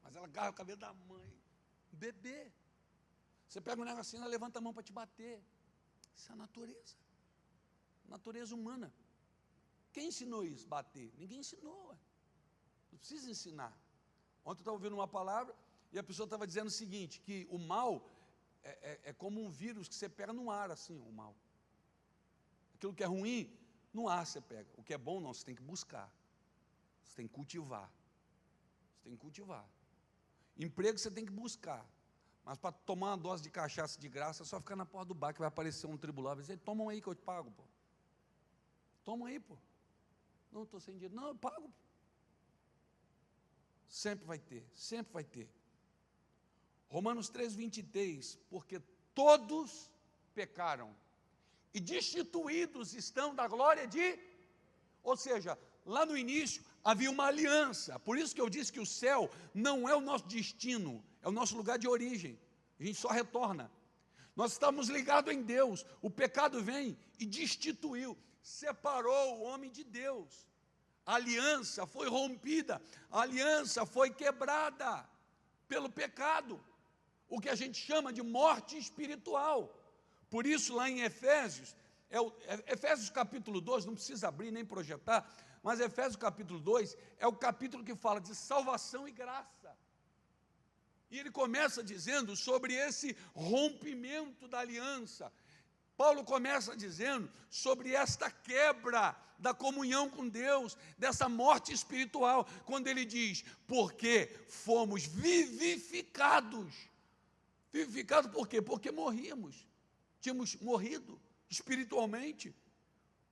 Speaker 1: mas ela agarra o cabelo da mãe. Bebê. Você pega um negocinho, ela levanta a mão para te bater. Isso é a natureza. Natureza humana. Quem ensinou isso? Bater? Ninguém ensinou. Não precisa ensinar. Ontem eu estava ouvindo uma palavra e a pessoa estava dizendo o seguinte, que o mal é como um vírus que você pega no ar, assim, o mal. Aquilo que é ruim, no ar você pega. O que é bom, não, você tem que buscar. Você tem que cultivar. Você tem que cultivar. Emprego você tem que buscar. Mas para tomar uma dose de cachaça de graça, é só ficar na porta do bar que vai aparecer um tribulado. Vai dizer, tomam aí que eu te pago, pô. Tomam aí, pô. Não, estou sem dinheiro. Não, eu pago, pô. Sempre vai ter, sempre vai ter. Romanos 3:23, porque todos pecaram e destituídos estão da glória de... Ou seja, lá no início, havia uma aliança. Por isso que eu disse que o céu não é o nosso destino, é o nosso lugar de origem. A gente só retorna. Nós estamos ligados em Deus. O pecado vem e destituiu, separou o homem de Deus. A aliança foi rompida, a aliança foi quebrada pelo pecado, o que a gente chama de morte espiritual. Por isso, lá em Efésios, Efésios capítulo 2, não precisa abrir nem projetar, mas Efésios capítulo 2 é o capítulo que fala de salvação e graça. E ele começa dizendo sobre esse rompimento da aliança. Paulo começa dizendo sobre esta quebra da comunhão com Deus, dessa morte espiritual, quando ele diz, porque fomos vivificados. Vivificados por quê? Porque morríamos, tínhamos morrido espiritualmente.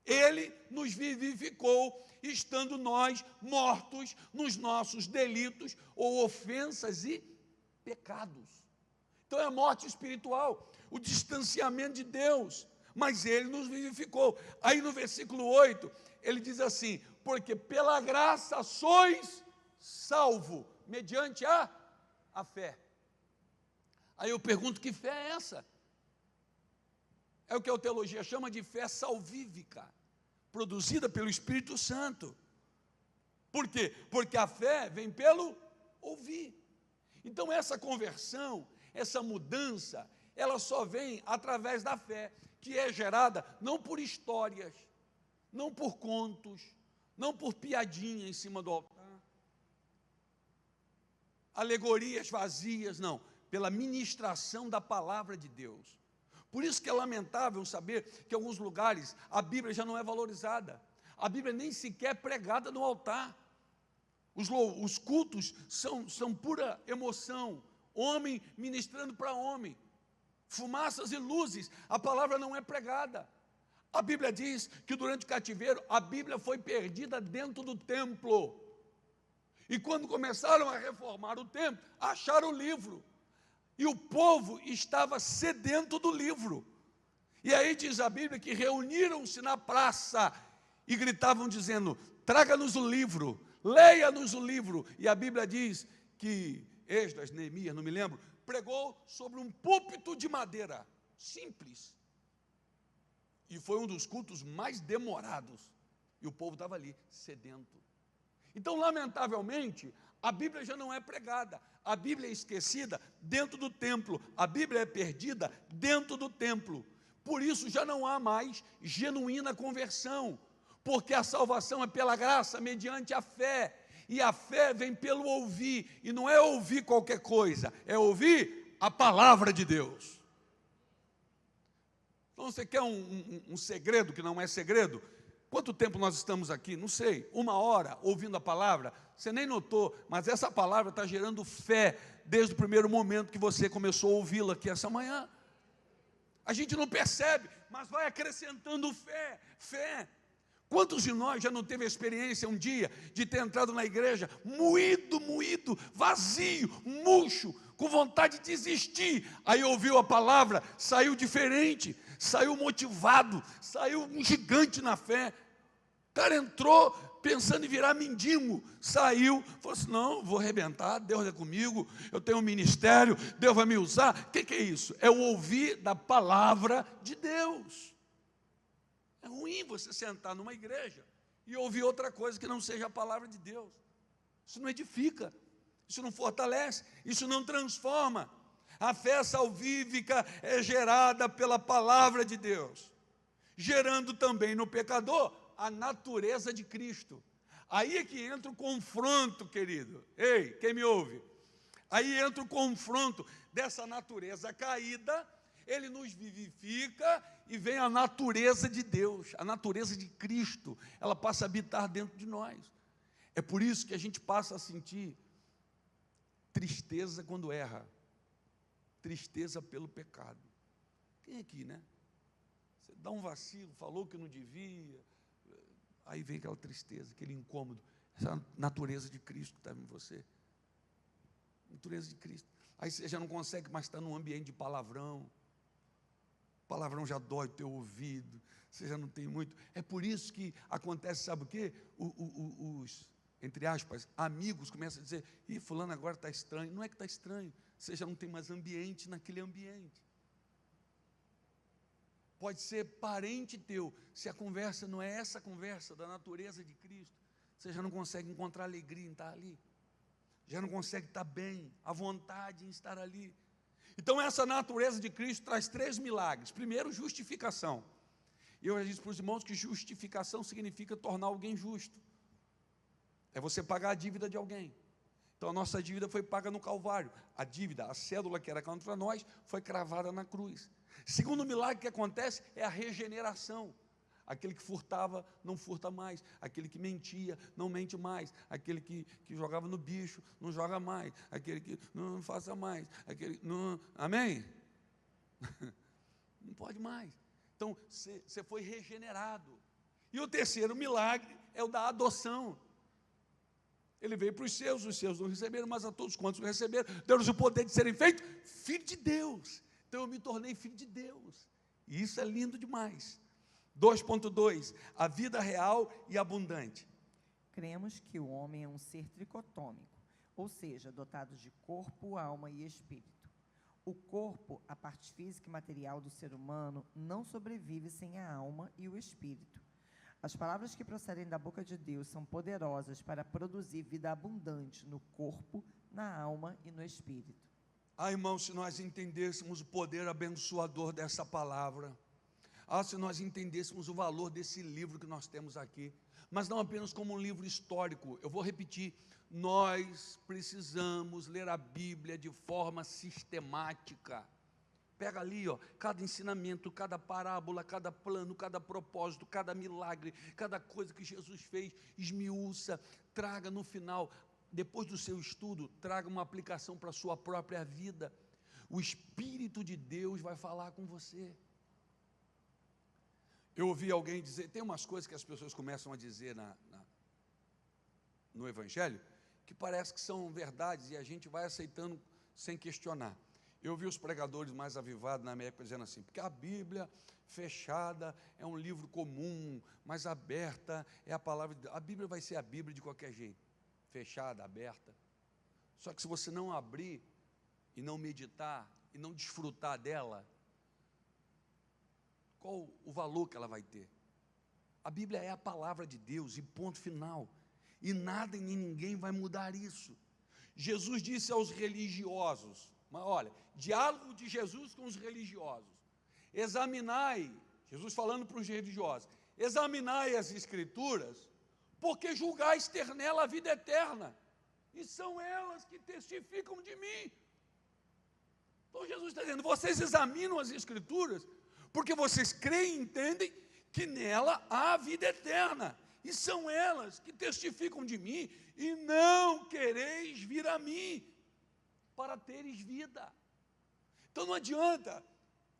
Speaker 1: Ele nos vivificou, estando nós mortos nos nossos delitos ou ofensas e pecados. Então é a morte espiritual, o distanciamento de Deus, mas ele nos vivificou. Aí no versículo 8, ele diz assim, porque pela graça sois salvo, mediante a fé. Aí eu pergunto, que fé é essa? É o que a teologia chama de fé salvífica, produzida pelo Espírito Santo. Por quê? Porque a fé vem pelo ouvir. Então essa conversão, essa mudança, ela só vem através da fé, que é gerada não por histórias, não por contos, não por piadinha em cima do altar, alegorias vazias, não, pela ministração da palavra de Deus. Por isso que é lamentável saber que em alguns lugares a Bíblia já não é valorizada, a Bíblia nem sequer é pregada no altar. Os cultos são pura emoção, homem ministrando para homem, fumaças e luzes, a palavra não é pregada. A Bíblia diz que durante o cativeiro, a Bíblia foi perdida dentro do templo. E quando começaram a reformar o templo, acharam o livro. E o povo estava sedento do livro. E aí diz a Bíblia que reuniram-se na praça e gritavam dizendo, traga-nos o livro, leia-nos o livro. E a Bíblia diz que Esdras, Neemias, não me lembro, pregou sobre um púlpito de madeira, simples. E foi um dos cultos mais demorados. E o povo estava ali, sedento. Então, lamentavelmente, a Bíblia já não é pregada. A Bíblia é esquecida dentro do templo. A Bíblia é perdida dentro do templo. Por isso, já não há mais genuína conversão. Porque a salvação é pela graça, mediante a fé. E a fé vem pelo ouvir. E não é ouvir qualquer coisa, é ouvir a palavra de Deus. Então, você quer um segredo que não é segredo? Quanto tempo nós estamos aqui? Não sei, 1 hora ouvindo a palavra, você nem notou, mas essa palavra está gerando fé desde o primeiro momento que você começou a ouvi-la aqui essa manhã. A gente não percebe, mas vai acrescentando fé. Quantos de nós já não teve a experiência um dia de ter entrado na igreja moído, vazio, murcho, com vontade de desistir, aí ouviu a palavra, saiu diferente, saiu motivado, saiu um gigante na fé. O cara entrou pensando em virar mendigo, saiu, falou assim, não, vou arrebentar, Deus é comigo, eu tenho um ministério, Deus vai me usar. O que é isso? É o ouvir da palavra de Deus. É ruim você sentar numa igreja e ouvir outra coisa que não seja a palavra de Deus. Isso não edifica, isso não fortalece, isso não transforma. A fé salvífica é gerada pela palavra de Deus, gerando também no pecador a natureza de Cristo. Aí é que entra o confronto, querido. Ei, quem me ouve? Aí entra o confronto dessa natureza caída, ele nos vivifica e vem a natureza de Deus, a natureza de Cristo, ela passa a habitar dentro de nós. É por isso que a gente passa a sentir tristeza quando erra, tristeza pelo pecado. Quem aqui, né? Você dá um vacilo, falou que não devia, aí vem aquela tristeza, aquele incômodo, essa natureza de Cristo que está em você, natureza de Cristo. Aí você já não consegue mais estar num ambiente de palavrão já dói o teu ouvido, você já não tem muito. É por isso que acontece, sabe o quê? entre aspas, amigos, começam a dizer, ih, fulano agora está estranho. Não é que está estranho, você já não tem mais ambiente naquele ambiente. Pode ser parente teu, se a conversa não é essa conversa da natureza de Cristo, você já não consegue encontrar alegria em estar ali, já não consegue estar bem, à vontade em estar ali. Então essa natureza de Cristo traz 3 milagres. Primeiro, justificação. Eu já disse para os irmãos que justificação significa tornar alguém justo. É você pagar a dívida de alguém. Então a nossa dívida foi paga no Calvário. A dívida, a cédula que era contra nós, foi cravada na cruz. Segundo milagre que acontece é a regeneração. Aquele que furtava, não furta mais. Aquele que mentia, não mente mais. Aquele que jogava no bicho, não joga mais. Aquele que não faça mais. Aquele não, amém? Não pode mais. Então, você foi regenerado. E o terceiro milagre é o da adoção. Ele veio para os seus não receberam, mas a todos quantos o receberam, deram-lhes o poder de serem feitos filho de Deus. Então eu me tornei filho de Deus. E isso é lindo demais. 2.2, a vida real e abundante.
Speaker 2: Cremos que o homem é um ser tricotômico, ou seja, dotado de corpo, alma e espírito. O corpo, a parte física e material do ser humano, não sobrevive sem a alma e o espírito. As palavras que procedem da boca de Deus são poderosas para produzir vida abundante no corpo, na alma e no espírito.
Speaker 1: Irmãos, se nós entendêssemos o poder abençoador dessa palavra, se nós entendêssemos o valor desse livro que nós temos aqui, mas não apenas como um livro histórico, eu vou repetir, nós precisamos ler a Bíblia de forma sistemática. Pega ali, cada ensinamento, cada parábola, cada plano, cada propósito, cada milagre, cada coisa que Jesus fez, esmiuça, traga no final, depois do seu estudo, traga uma aplicação para a sua própria vida. O Espírito de Deus vai falar com você. Eu ouvi alguém dizer, tem umas coisas que as pessoas começam a dizer no Evangelho, que parece que são verdades e a gente vai aceitando sem questionar. Eu vi os pregadores mais avivados na minha época dizendo assim, porque a Bíblia fechada é um livro comum, mas aberta é a palavra de Deus. A Bíblia vai ser a Bíblia de qualquer jeito, fechada, aberta. Só que se você não abrir e não meditar e não desfrutar dela, qual o valor que ela vai ter? A Bíblia é a palavra de Deus e ponto final. E nada e nem ninguém vai mudar isso. Jesus disse aos religiosos, mas olha, diálogo de Jesus com os religiosos. Examinai, Jesus falando para os religiosos, examinai as Escrituras, porque julgais ter nela a vida eterna, e são elas que testificam de mim. Então Jesus está dizendo, vocês examinam as Escrituras, porque vocês creem e entendem que nela há vida eterna, e são elas que testificam de mim, e não quereis vir a mim, para teres vida. Então não adianta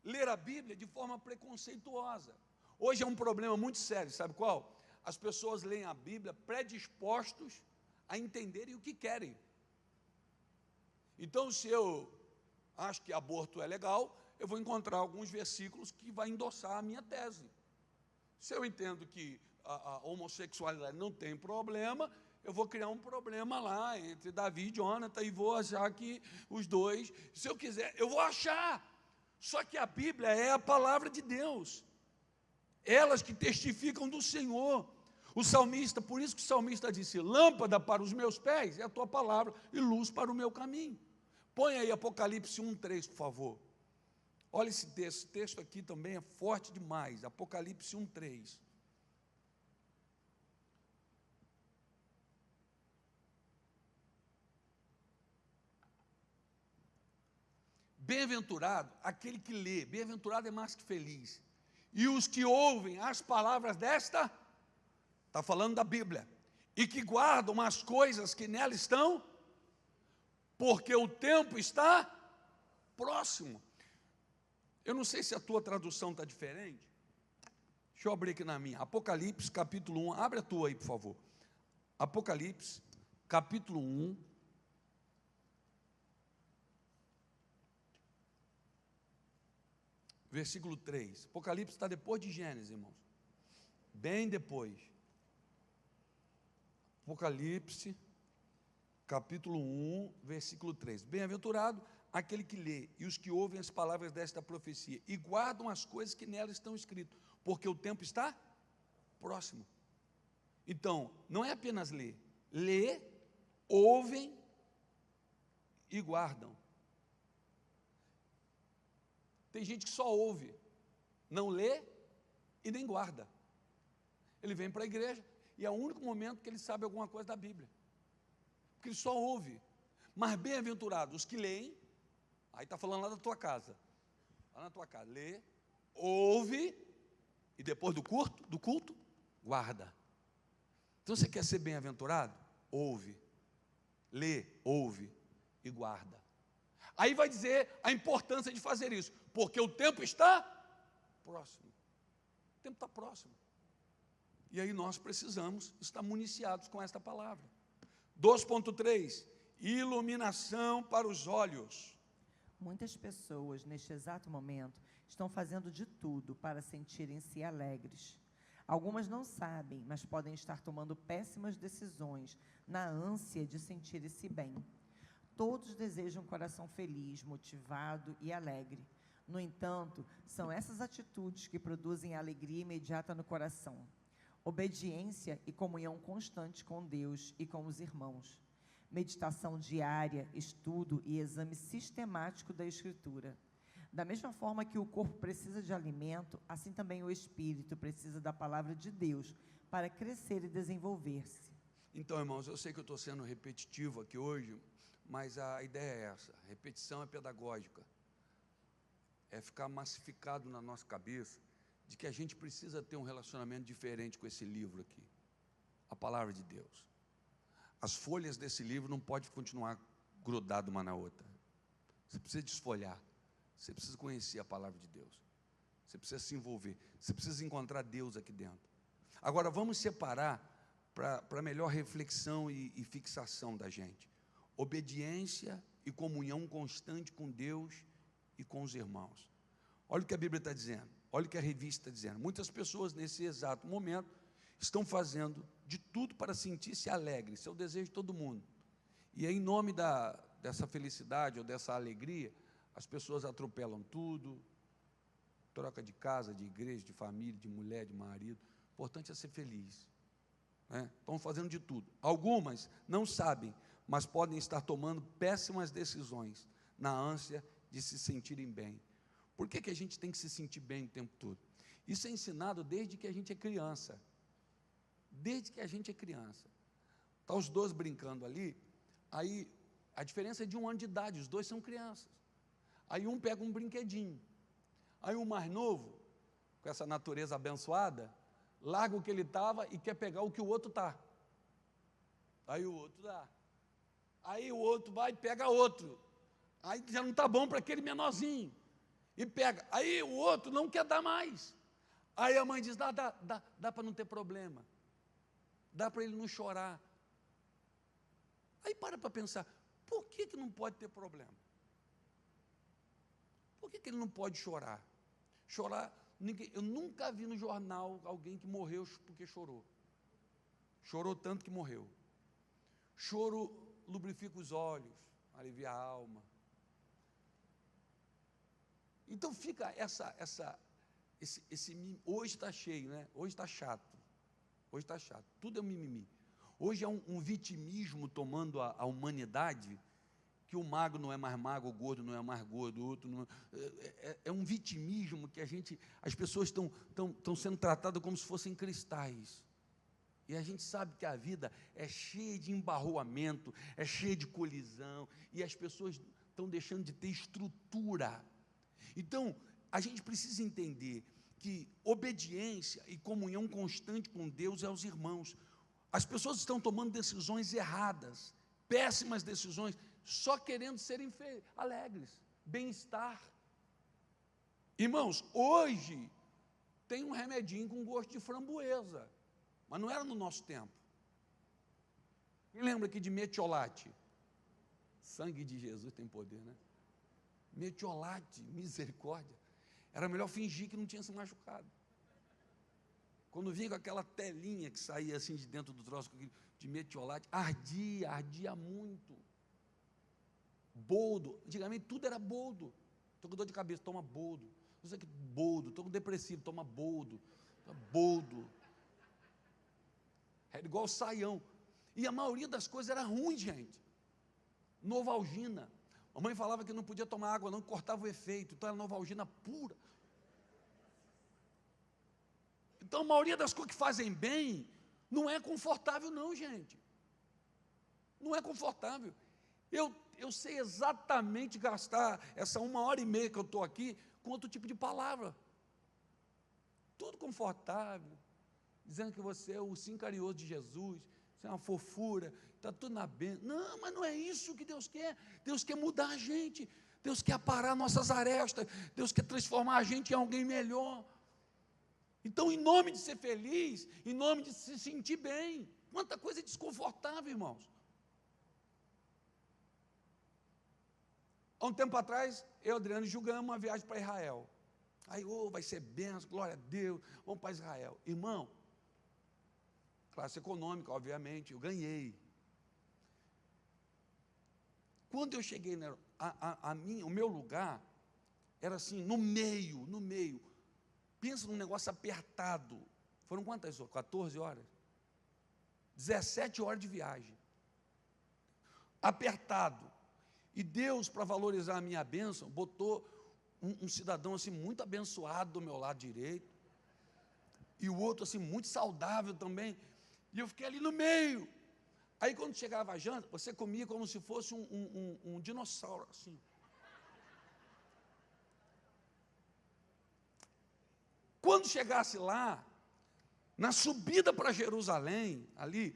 Speaker 1: ler a Bíblia de forma preconceituosa. Hoje é um problema muito sério, sabe qual? As pessoas leem a Bíblia predispostos a entenderem o que querem. Então, se eu acho que aborto é legal, eu vou encontrar alguns versículos que vai endossar a minha tese. Se eu entendo que a homossexualidade não tem problema, eu vou criar um problema lá entre Davi e Jonathan e vou achar que os dois, se eu quiser, eu vou achar. Só que a Bíblia é a palavra de Deus. Elas que testificam do Senhor. O salmista, por isso que o salmista disse, lâmpada para os meus pés é a tua palavra e luz para o meu caminho. Põe aí Apocalipse 1:3, por favor. Olha esse texto aqui também é forte demais, Apocalipse 1:3. Bem-aventurado aquele que lê, bem-aventurado é mais que feliz, e os que ouvem as palavras desta, está falando da Bíblia, e que guardam as coisas que nela estão, porque o tempo está próximo. Eu não sei se a tua tradução está diferente, deixa eu abrir aqui na minha, Apocalipse capítulo 1, abre a tua aí por favor, Apocalipse capítulo 1, versículo 3, Apocalipse está depois de Gênesis, irmãos, bem depois. Apocalipse, capítulo 1, versículo 3. Bem-aventurado aquele que lê e os que ouvem as palavras desta profecia e guardam as coisas que nela estão escritas, porque o tempo está próximo. Então, não é apenas ler. Lê, ouvem e guardam. Tem gente que só ouve, não lê e nem guarda. Ele vem para a igreja e é o único momento que ele sabe alguma coisa da Bíblia. Porque ele só ouve. Mas bem-aventurados os que leem, aí está falando lá da tua casa. Lá na tua casa, lê, ouve e depois do culto, guarda. Então você quer ser bem-aventurado? Ouve, lê, ouve e guarda. Aí vai dizer a importância de fazer isso, porque o tempo está próximo. O tempo está próximo. E aí nós precisamos estar municiados com esta palavra. 2.3, iluminação para os olhos.
Speaker 2: Muitas pessoas, neste exato momento, estão fazendo de tudo para sentirem-se alegres. Algumas não sabem, mas podem estar tomando péssimas decisões na ânsia de sentirem-se bem. Todos desejam um coração feliz, motivado e alegre. No entanto, são essas atitudes que produzem alegria imediata no coração. Obediência e comunhão constante com Deus e com os irmãos. Meditação diária, estudo e exame sistemático da Escritura. Da mesma forma que o corpo precisa de alimento, assim também o espírito precisa da palavra de Deus para crescer e desenvolver-se.
Speaker 1: Então, irmãos, eu sei que eu estou sendo repetitivo aqui hoje, mas a ideia é essa: repetição é pedagógica. É ficar massificado na nossa cabeça de que a gente precisa ter um relacionamento diferente com esse livro aqui, a palavra de Deus. As folhas desse livro não podem continuar grudadas uma na outra. Você precisa desfolhar. Você precisa conhecer a palavra de Deus. Você precisa se envolver. Você precisa encontrar Deus aqui dentro. Agora, vamos separar para melhor reflexão e fixação da gente. Obediência e comunhão constante com Deus e com os irmãos. Olha o que a Bíblia está dizendo. Olha o que a revista está dizendo. Muitas pessoas, nesse exato momento, estão fazendo de tudo para sentir-se alegre. Isso é o desejo de todo mundo. E em nome dessa felicidade ou dessa alegria, as pessoas atropelam tudo, troca de casa, de igreja, de família, de mulher, de marido. O importante é ser feliz. Né? Estão fazendo de tudo. Algumas não sabem, mas podem estar tomando péssimas decisões na ânsia de se sentirem bem. Por que a gente tem que se sentir bem o tempo todo? Isso é ensinado desde que a gente é criança. Desde que a gente é criança. Estão os dois brincando ali, aí a diferença é de 1 ano de idade, os dois são crianças. Aí um pega um brinquedinho, aí o mais novo, com essa natureza abençoada, larga o que ele estava e quer pegar o que o outro está. Aí o outro dá. Aí o outro vai e pega outro. Aí já não está bom para aquele menorzinho. E pega. Aí o outro não quer dar mais. Aí a mãe diz, dá para não ter problema. Dá para ele não chorar. Aí para pensar, por que não pode ter problema? Por que ele não pode chorar? Chorar, eu nunca vi no jornal alguém que morreu porque chorou. Chorou tanto que morreu. Choro lubrifica os olhos, alivia a alma. Então fica hoje está cheio, né? Hoje está chato. Hoje está chato, tudo é um mimimi. Hoje é um vitimismo tomando a humanidade, que o magro não é mais magro, o gordo não é mais gordo, o outro não é um vitimismo que as pessoas estão sendo tratadas como se fossem cristais. E a gente sabe que a vida é cheia de embarroamento, é cheia de colisão, e as pessoas estão deixando de ter estrutura. Então, a gente precisa entender que obediência e comunhão constante com Deus é aos irmãos. As pessoas estão tomando decisões erradas, péssimas decisões, só querendo serem alegres, bem-estar. Irmãos, hoje tem um remedinho com gosto de framboesa, mas não era no nosso tempo. Quem lembra aqui de metiolate? Sangue de Jesus tem poder, né? Metiolate, misericórdia. Era melhor fingir que não tinha se machucado. quando vinha com aquela telinha que saía assim de dentro do troço de metiolate, ardia muito. Boldo, antigamente tudo era boldo. Estou com dor de cabeça, toma boldo. Não sei o que, boldo. Estou com depressivo, toma boldo. Boldo. Era igual saião. E a maioria das coisas era ruim, gente. Novalgina. A mãe falava que não podia tomar água, não, cortava o efeito. Então era Novalgina pura. Então a maioria das coisas que fazem bem não é confortável, não, gente. Não é confortável. Eu sei exatamente gastar essa 1h30 que eu estou aqui com outro tipo de palavra. Tudo confortável, dizendo que você é o ursinho carinhoso de Jesus, você é uma fofura, está tudo na bênção. Não, mas não é isso que Deus quer. Deus quer mudar a gente, Deus quer aparar nossas arestas, Deus quer transformar a gente em alguém melhor. Então, em nome de ser feliz, em nome de se sentir bem, quanta coisa desconfortável, irmãos. Há um tempo atrás, eu e Adriano julgamos uma viagem para Israel. Aí, vai ser benção, glória a Deus, vamos para Israel. Irmão, classe econômica, obviamente, eu ganhei. Quando eu cheguei, o meu lugar era assim, no meio. Pensa num negócio apertado. Foram quantas horas? 14 horas? 17 horas de viagem. Apertado. E Deus, para valorizar a minha bênção, botou um cidadão assim muito abençoado do meu lado direito, e o outro assim muito saudável também, e eu fiquei ali no meio. Aí quando chegava a janta, você comia como se fosse um dinossauro, assim. Quando chegasse lá, na subida para Jerusalém, ali,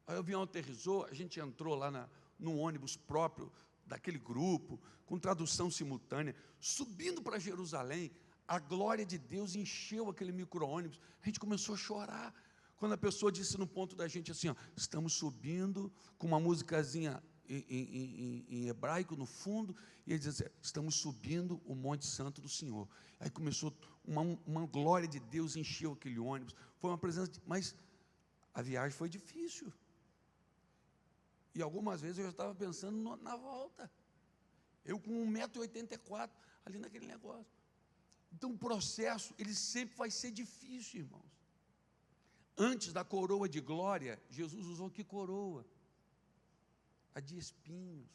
Speaker 1: aí o avião aterrissou, a gente entrou lá num ônibus próprio daquele grupo, com tradução simultânea, subindo para Jerusalém, a glória de Deus encheu aquele micro-ônibus, a gente começou a chorar, quando a pessoa disse no ponto da gente assim, ó, estamos subindo, com uma musicazinha em hebraico no fundo, e ele dizia assim, estamos subindo o Monte Santo do Senhor. Aí começou, uma glória de Deus encheu aquele ônibus, foi uma presença, mas a viagem foi difícil. E algumas vezes eu já estava pensando na volta. Eu com 1,84 m, ali naquele negócio. Então o processo, ele sempre vai ser difícil, irmãos. Antes da coroa de glória, Jesus usou que coroa? A de espinhos.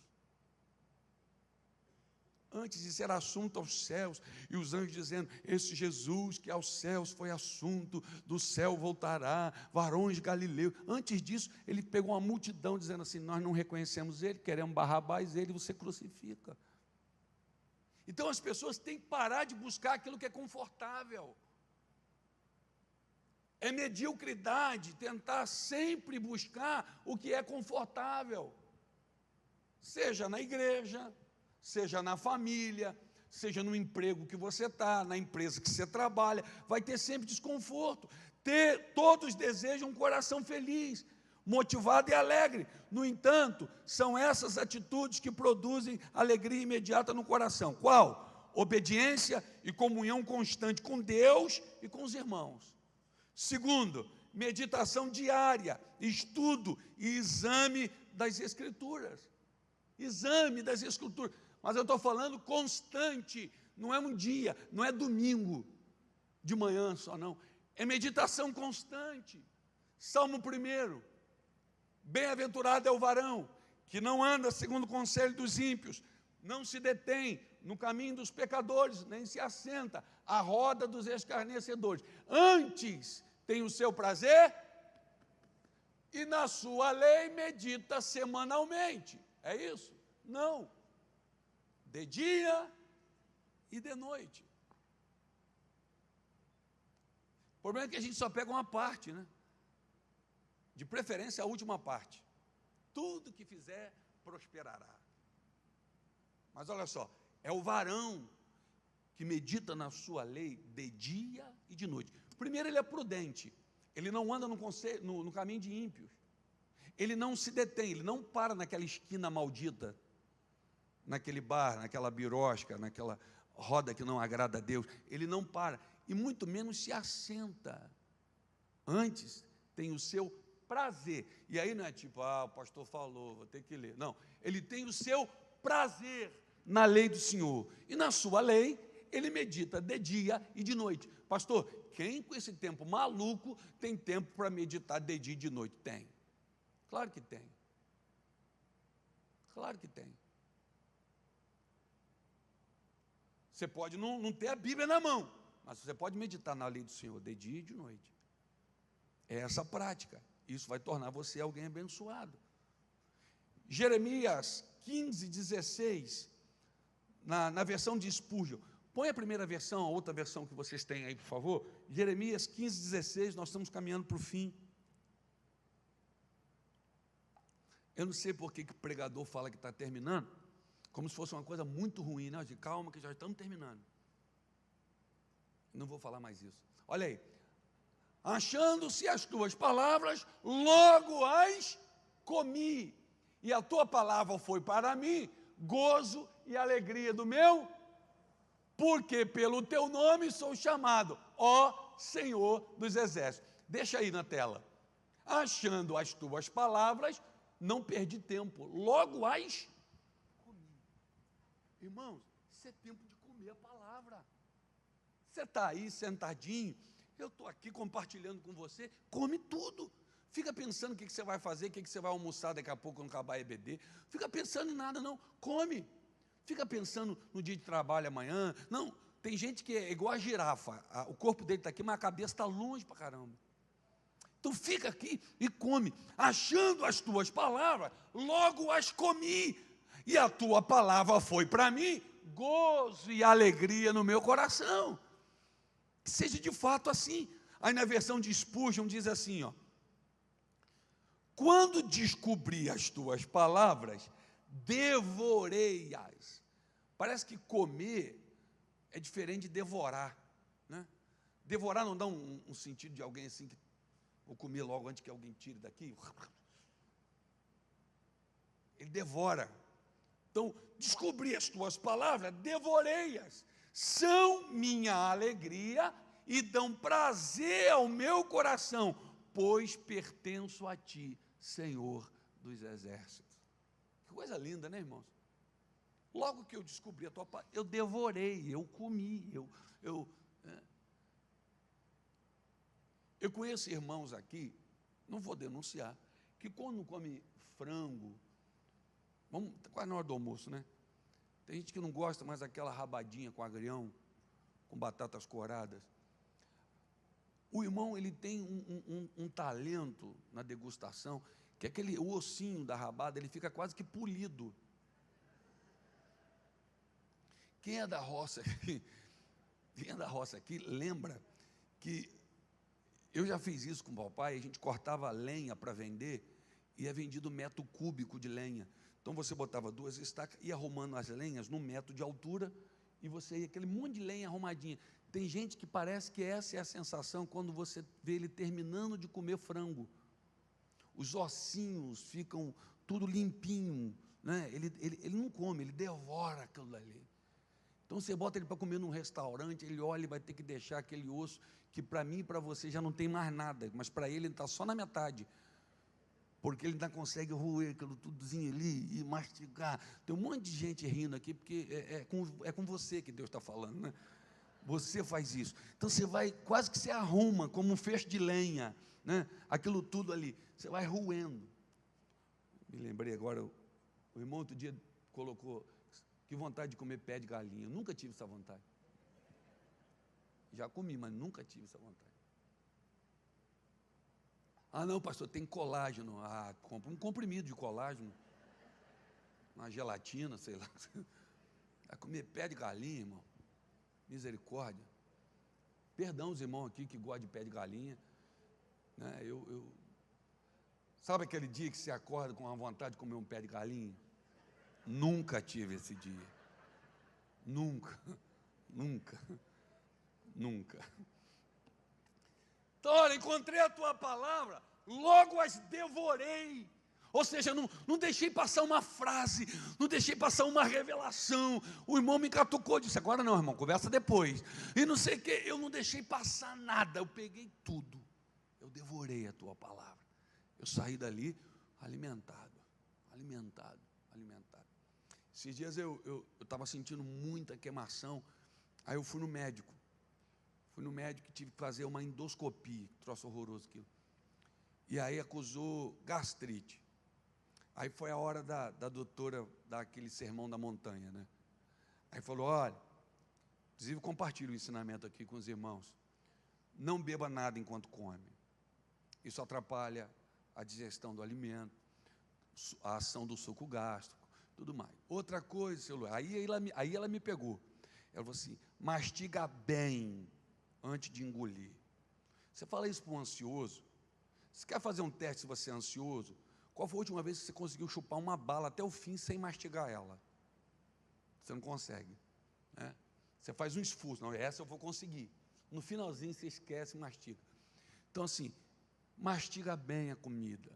Speaker 1: Antes de ser assunto aos céus, e os anjos dizendo, esse Jesus que aos céus foi assunto, do céu voltará, varões de Galileu. Antes disso, ele pegou uma multidão dizendo assim, nós não reconhecemos ele, queremos Barrabás, ele você crucifica. Então as pessoas têm que parar de buscar aquilo que é confortável. É mediocridade tentar sempre buscar o que é confortável. Seja na igreja, seja na família, seja no emprego que você está, na empresa que você trabalha, vai ter sempre desconforto. Todos desejam um coração feliz, motivado e alegre. No entanto, são essas atitudes que produzem alegria imediata no coração. Qual? Obediência e comunhão constante com Deus e com os irmãos. Segundo, meditação diária, estudo e exame das Escrituras. Exame das Escrituras. Mas eu estou falando constante, não é um dia, não é domingo de manhã só não, é meditação constante. Salmo 1, bem-aventurado é o varão, que não anda segundo o conselho dos ímpios, não se detém no caminho dos pecadores, nem se assenta à roda dos escarnecedores. Antes tem o seu prazer, e na sua lei medita semanalmente. É isso? Não. De dia e de noite. O problema é que a gente só pega uma parte, né? De preferência a última parte. Tudo que fizer prosperará. Mas olha só, é o varão que medita na sua lei de dia e de noite. Primeiro, ele é prudente, ele não anda no caminho de ímpios, ele não se detém, ele não para naquela esquina maldita, naquele bar, naquela birosca, naquela roda que não agrada a Deus, ele não para, e muito menos se assenta. Antes tem o seu prazer. E aí não é tipo, o pastor falou, vou ter que ler. Não, ele tem o seu prazer na lei do Senhor. E na sua lei, ele medita de dia e de noite. Pastor, quem com esse tempo maluco tem tempo para meditar de dia e de noite? Tem. Claro que tem. Claro que tem. Você pode não ter a Bíblia na mão, mas você pode meditar na lei do Senhor de dia e de noite. É essa prática. Isso vai tornar você alguém abençoado. Jeremias 15, 16, na versão de Spurgeon. Põe a primeira versão, a outra versão que vocês têm aí, por favor. Jeremias 15, 16, nós estamos caminhando para o fim. Eu não sei por que o pregador fala que está terminando, como se fosse uma coisa muito ruim, né? De calma, que já estamos terminando. Não vou falar mais isso. Olha aí. Achando-se as tuas palavras, logo as comi. E a tua palavra foi para mim gozo e alegria do meu, porque pelo teu nome sou chamado, ó Senhor dos Exércitos. Deixa aí na tela. Achando as tuas palavras, não perdi tempo, logo as comi. Irmãos, isso é tempo de comer a palavra. Você está aí sentadinho, eu estou aqui compartilhando com você, come tudo. Fica pensando o que você vai fazer, o que você vai almoçar daqui a pouco quando acabar a EBD. Fica pensando em nada, não. Come. Fica pensando no dia de trabalho amanhã. Não, tem gente que é igual a girafa. O corpo dele está aqui, mas a cabeça está longe para caramba. Então fica aqui e come. Achando as tuas palavras, logo as comi. E a tua palavra foi para mim gozo e alegria no meu coração. Que seja de fato assim. Aí na versão de Spurgeon diz assim, ó. Quando descobri as tuas palavras, devorei-as. Parece que comer é diferente de devorar, né? Devorar não dá um sentido de alguém assim, que vou comer logo antes que alguém tire daqui. Ele devora. Então, descobri as tuas palavras, devorei-as. São minha alegria e dão prazer ao meu coração, pois pertenço a ti, Senhor dos Exércitos. Que coisa linda, né, irmãos? Logo que eu descobri a tua palavra, eu devorei, eu comi, eu conheço irmãos aqui, não vou denunciar, que quando come frango, está quase na hora do almoço, né? Tem gente que não gosta mais daquela rabadinha com agrião, com batatas coradas. O irmão, ele tem um talento na degustação, que o ossinho da rabada, ele fica quase que polido. Quem é da roça aqui, lembra que eu já fiz isso com o papai, a gente cortava lenha para vender, e é vendido metro cúbico de lenha. Então você botava 2 estacas, ia arrumando as lenhas num metro de altura, e você ia aquele monte de lenha arrumadinha. Tem gente que parece que essa é a sensação quando você vê ele terminando de comer frango. Os ossinhos ficam tudo limpinho, né? Ele não come, ele devora aquilo ali. Então você bota ele para comer num restaurante, ele olha e vai ter que deixar aquele osso, que para mim e para você já não tem mais nada, mas para ele está só na metade. Porque ele ainda consegue roer aquilo tudozinho ali e mastigar. Tem um monte de gente rindo aqui, porque é com você que Deus está falando, né? Você faz isso. Então você vai, quase que você arruma, como um feixe de lenha, né? Aquilo tudo ali, você vai roendo. Me lembrei agora, o irmão outro dia colocou, que vontade de comer pé de galinha. Eu nunca tive essa vontade. Já comi, mas nunca tive essa vontade. Ah, não, pastor, tem colágeno. Ah, compra um comprimido de colágeno, uma gelatina, sei lá. Vai comer pé de galinha, irmão. Misericórdia. Perdão os irmãos aqui que gostam de pé de galinha, né? Sabe aquele dia que você acorda com a vontade de comer um pé de galinha? Nunca tive esse dia. Nunca. Então, olha, encontrei a tua palavra, logo as devorei. Ou seja, não deixei passar uma frase, não deixei passar uma revelação. O irmão me catucou, disse, agora não, irmão, conversa depois. E não sei o quê, eu não deixei passar nada, eu peguei tudo. Eu devorei a tua palavra. Eu saí dali alimentado. Esses dias eu estava sentindo muita queimação, aí eu fui no médico. E tive que fazer uma endoscopia, troço horroroso aquilo. E aí acusou gastrite. Aí foi a hora da doutora dar aquele sermão da montanha, né? Aí falou, olha, inclusive compartilho o ensinamento aqui com os irmãos, não beba nada enquanto come. Isso atrapalha a digestão do alimento, a ação do suco gástrico, tudo mais. Outra coisa, celular, aí ela me pegou. Ela falou assim, mastiga bem antes de engolir. Você fala isso para um ansioso? Você quer fazer um teste se você é ansioso? Qual foi a última vez que você conseguiu chupar uma bala até o fim sem mastigar ela? Você não consegue, né? Você faz um esforço, não, essa eu vou conseguir. No finalzinho você esquece e mastiga. Então assim, mastiga bem a comida,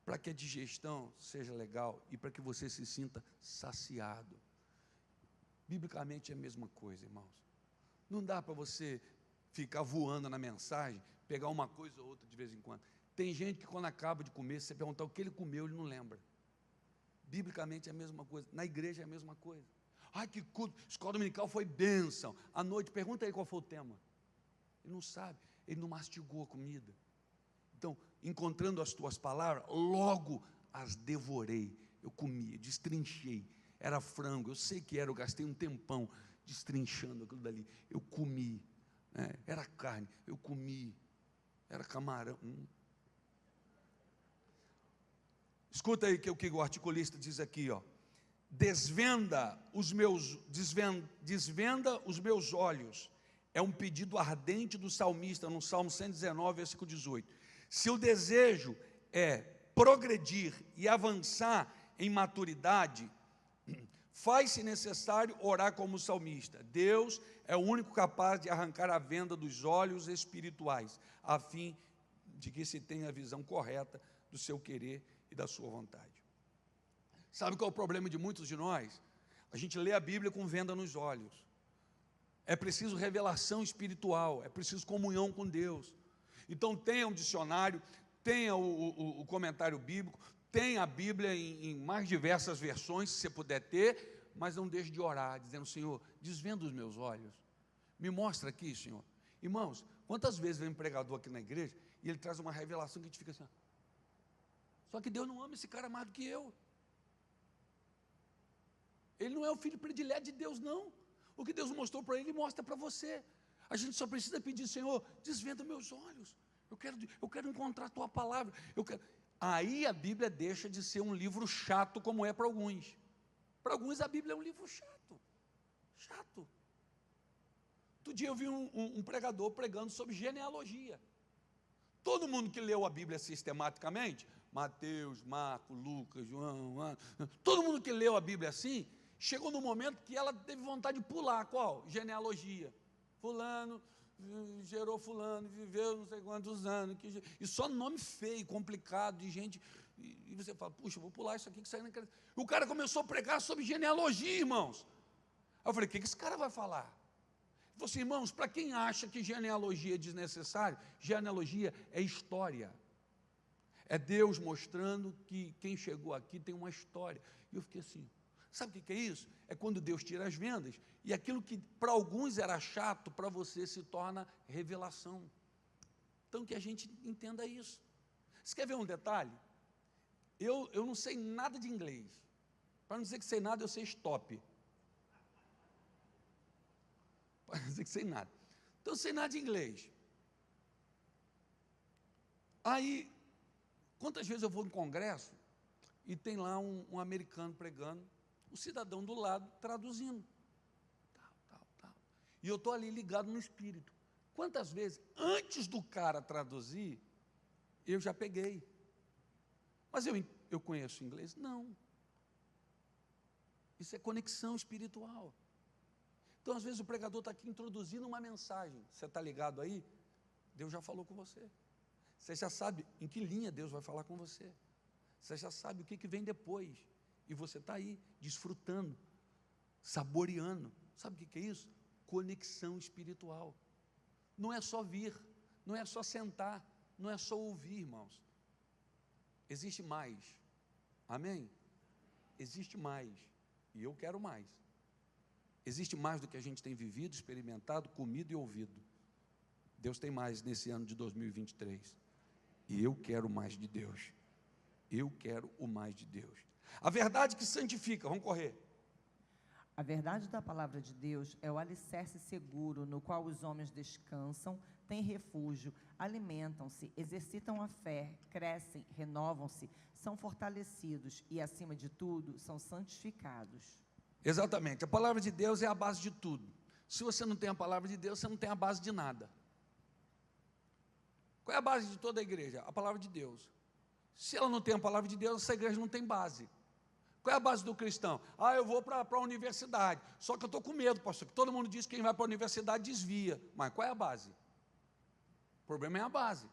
Speaker 1: para que a digestão seja legal e para que você se sinta saciado. Biblicamente é a mesma coisa, irmãos. Não dá para você ficar voando na mensagem, pegar uma coisa ou outra de vez em quando. Tem gente que quando acaba de comer, se você perguntar o que ele comeu, ele não lembra. Biblicamente é a mesma coisa, na igreja é a mesma coisa. Ai, que culto, escola dominical foi bênção. À noite, pergunta aí qual foi o tema. Ele não sabe, ele não mastigou a comida. Então, encontrando as tuas palavras, logo as devorei. Eu comi, destrinchei. Era frango, eu sei que era, eu gastei um tempão destrinchando aquilo dali. Eu comi, né? Era carne, eu comi. Era camarão. Escuta aí o que o articulista diz aqui, ó. Desvenda os meus olhos. É um pedido ardente do salmista, no Salmo 119, versículo 18. Se o desejo é progredir e avançar em maturidade, faz-se necessário orar como o salmista. Deus é o único capaz de arrancar a venda dos olhos espirituais, a fim de que se tenha a visão correta do seu querer e da sua vontade. Sabe qual é o problema de muitos de nós? A gente lê a Bíblia com venda nos olhos. É preciso revelação espiritual, é preciso comunhão com Deus. Então tenha um dicionário, tenha o comentário bíblico, tenha a Bíblia em mais diversas versões, se você puder ter, mas não deixe de orar, dizendo, Senhor, desvenda os meus olhos, me mostra aqui, Senhor. Irmãos, quantas vezes vem um pregador aqui na igreja e ele traz uma revelação que a gente fica assim, só que Deus não ama esse cara mais do que eu. Ele não é o filho predileto de Deus, não. O que Deus mostrou para ele, mostra para você. A gente só precisa pedir, Senhor, desvenda meus olhos. Eu quero encontrar a tua palavra. Aí a Bíblia deixa de ser um livro chato, como é para alguns. Para alguns a Bíblia é um livro chato. Chato. Outro dia eu vi um pregador pregando sobre genealogia. Todo mundo que leu a Bíblia sistematicamente, Mateus, Marcos, Lucas, João, todo mundo que leu a Bíblia assim, chegou no momento que ela teve vontade de pular. Qual? Genealogia. Fulano gerou fulano, viveu não sei quantos anos, e só nome feio, complicado, de gente, e você fala, puxa, vou pular isso aqui que saiu na cara. O cara começou a pregar sobre genealogia, irmãos. Aí eu falei, o que esse cara vai falar? Ele falou assim, irmãos, para quem acha que genealogia é desnecessário, genealogia é história. É Deus mostrando que quem chegou aqui tem uma história. E eu fiquei assim, sabe o que é isso? É quando Deus tira as vendas e aquilo que para alguns era chato, para você se torna revelação. Então que a gente entenda isso. Você quer ver um detalhe? Eu não sei nada de inglês. Para não dizer que sei nada, eu sei stop. Para não dizer que sei nada. Então eu sei nada de inglês. Aí, quantas vezes eu vou no congresso e tem lá um americano pregando, o cidadão do lado traduzindo. Tal. E eu estou ali ligado no espírito. Quantas vezes, antes do cara traduzir, eu já peguei. Mas eu conheço inglês? Não. Isso é conexão espiritual. Então, às vezes, o pregador está aqui introduzindo uma mensagem. Você está ligado aí? Deus já falou com você. Você já sabe em que linha Deus vai falar com você. Você já sabe o que vem depois. E você está aí, desfrutando, saboreando. Sabe o que é isso? Conexão espiritual. Não é só vir, não é só sentar. não é só ouvir, irmãos. Existe mais. Amém? Existe mais. E eu quero mais. Existe mais do que a gente tem vivido, experimentado, comido e ouvido. Deus tem mais nesse ano de 2023. E eu quero mais de Deus. Eu quero o mais de Deus. A verdade que santifica, vamos correr.
Speaker 2: A verdade da palavra de Deus é o alicerce seguro no qual os homens descansam, têm refúgio, alimentam-se, exercitam a fé, crescem, renovam-se, são fortalecidos e, acima de tudo, são santificados.
Speaker 1: Exatamente, a palavra de Deus é a base de tudo. Se você não tem a palavra de Deus, você não tem a base de nada. Qual é a base de toda a igreja? A palavra de Deus. Se ela não tem a palavra de Deus, essa igreja não tem base. Qual é a base do cristão? Eu vou para a universidade, só que eu estou com medo, pastor, que todo mundo diz que quem vai para a universidade desvia. Mas qual é a base? O problema é a base.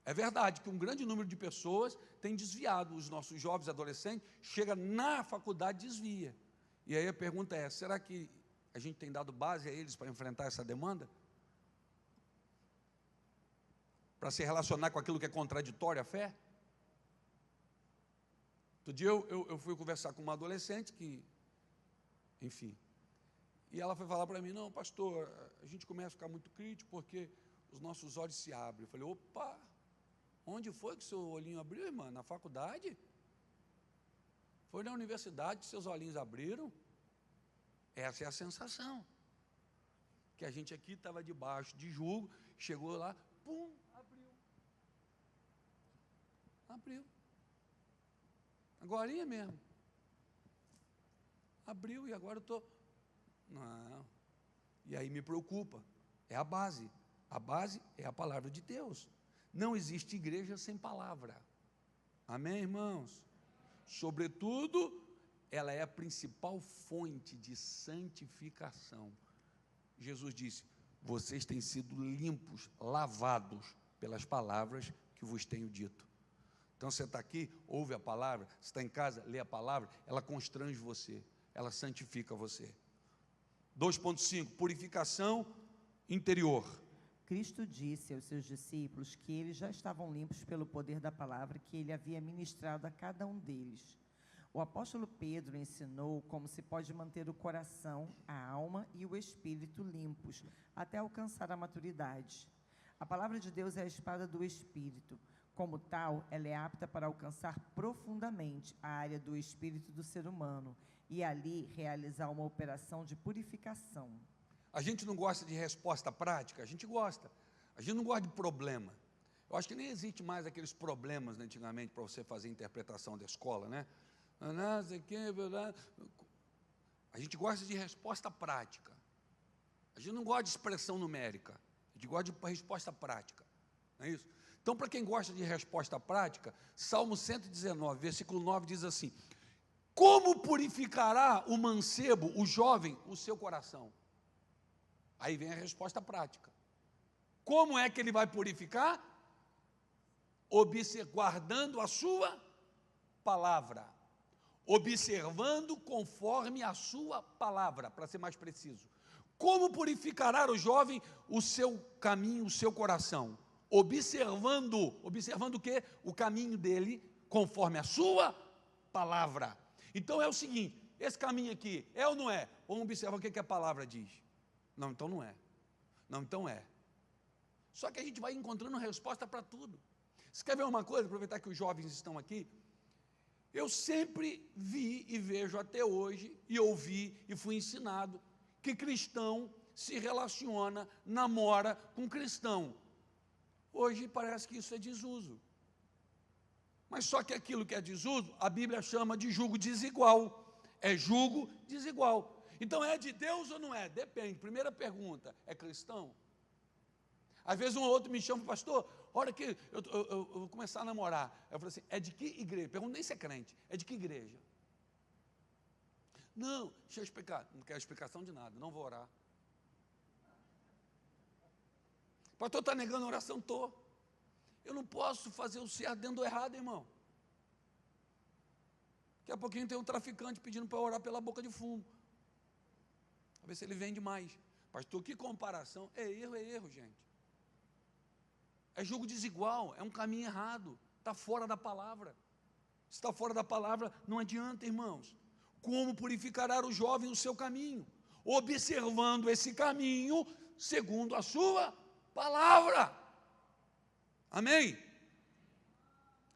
Speaker 1: É verdade que um grande número de pessoas tem desviado, os nossos jovens adolescentes, chega na faculdade e desvia. E aí a pergunta é, será que a gente tem dado base a eles para enfrentar essa demanda? Para se relacionar com aquilo que é contraditório à fé? Outro dia eu fui conversar com uma adolescente que, enfim, e ela foi falar para mim, não, pastor, a gente começa a ficar muito crítico porque os nossos olhos se abrem. Eu falei, opa, onde foi que seu olhinho abriu, irmã? Na faculdade? Foi na universidade que seus olhinhos abriram? Essa é a sensação. Que a gente aqui estava debaixo de julgo, chegou lá, pum, abriu. Abriu. Agorinha mesmo. Abriu e agora eu estou... Não. E aí me preocupa. É a base. A base é a palavra de Deus. Não existe igreja sem palavra. Amém, irmãos? Sobretudo, ela é a principal fonte de santificação. Jesus disse, vocês têm sido limpos, lavados pelas palavras que vos tenho dito. Então você está aqui, ouve a palavra, você está em casa, lê a palavra, ela constrange você, ela santifica você. 2.5, purificação interior.
Speaker 2: Cristo disse aos seus discípulos que eles já estavam limpos pelo poder da palavra que ele havia ministrado a cada um deles. O apóstolo Pedro ensinou como se pode manter o coração, a alma e o espírito limpos, até alcançar a maturidade. A palavra de Deus é a espada do espírito. Como tal, ela é apta para alcançar profundamente a área do espírito do ser humano e ali realizar uma operação de purificação.
Speaker 1: A gente não gosta de resposta prática? A gente gosta. A gente não gosta de problema. Eu acho que nem existe mais aqueles problemas, né, antigamente, para você fazer interpretação da escola, né? A gente gosta de resposta prática. A gente não gosta de expressão numérica. A gente gosta de resposta prática. Não é isso? Então, para quem gosta de resposta prática, Salmo 119, versículo 9 diz assim, como purificará o mancebo, o jovem, o seu coração? Aí vem a resposta prática. Como é que ele vai purificar? Guardando a sua palavra. Observando conforme a sua palavra, para ser mais preciso. Como purificará o jovem o seu caminho, o seu coração? Observando o quê? O caminho dele, conforme a sua palavra. Então é o seguinte, esse caminho aqui, é ou não é? Vamos observar o que a palavra diz. Não, então não é. Não, então é. Só que a gente vai encontrando resposta para tudo. Você quer ver uma coisa? Aproveitar que os jovens estão aqui. Eu sempre vi e vejo até hoje, e ouvi e fui ensinado, que cristão se relaciona, namora com cristão. Hoje parece que isso é desuso. Mas só que aquilo que é desuso, a Bíblia chama de jugo desigual. É jugo desigual. Então é de Deus ou não é? Depende. Primeira pergunta, é cristão? Às vezes um ou outro me chama, pastor, hora que eu vou começar a namorar. Eu falo assim, é de que igreja? Pergunto nem se é crente, é de que igreja? Não, deixa eu explicar. Não quero explicação de nada, não vou orar. Pastor, está negando a oração? Estou. Eu não posso fazer o certo dentro do errado, irmão. Daqui a pouquinho tem um traficante pedindo para orar pela boca de fumo. A ver se ele vende mais. Pastor, que comparação? É erro, gente. É julgo desigual, é um caminho errado, está fora da palavra. Se está fora da palavra, não adianta, irmãos. Como purificará o jovem o seu caminho? Observando esse caminho segundo a sua palavra. Amém?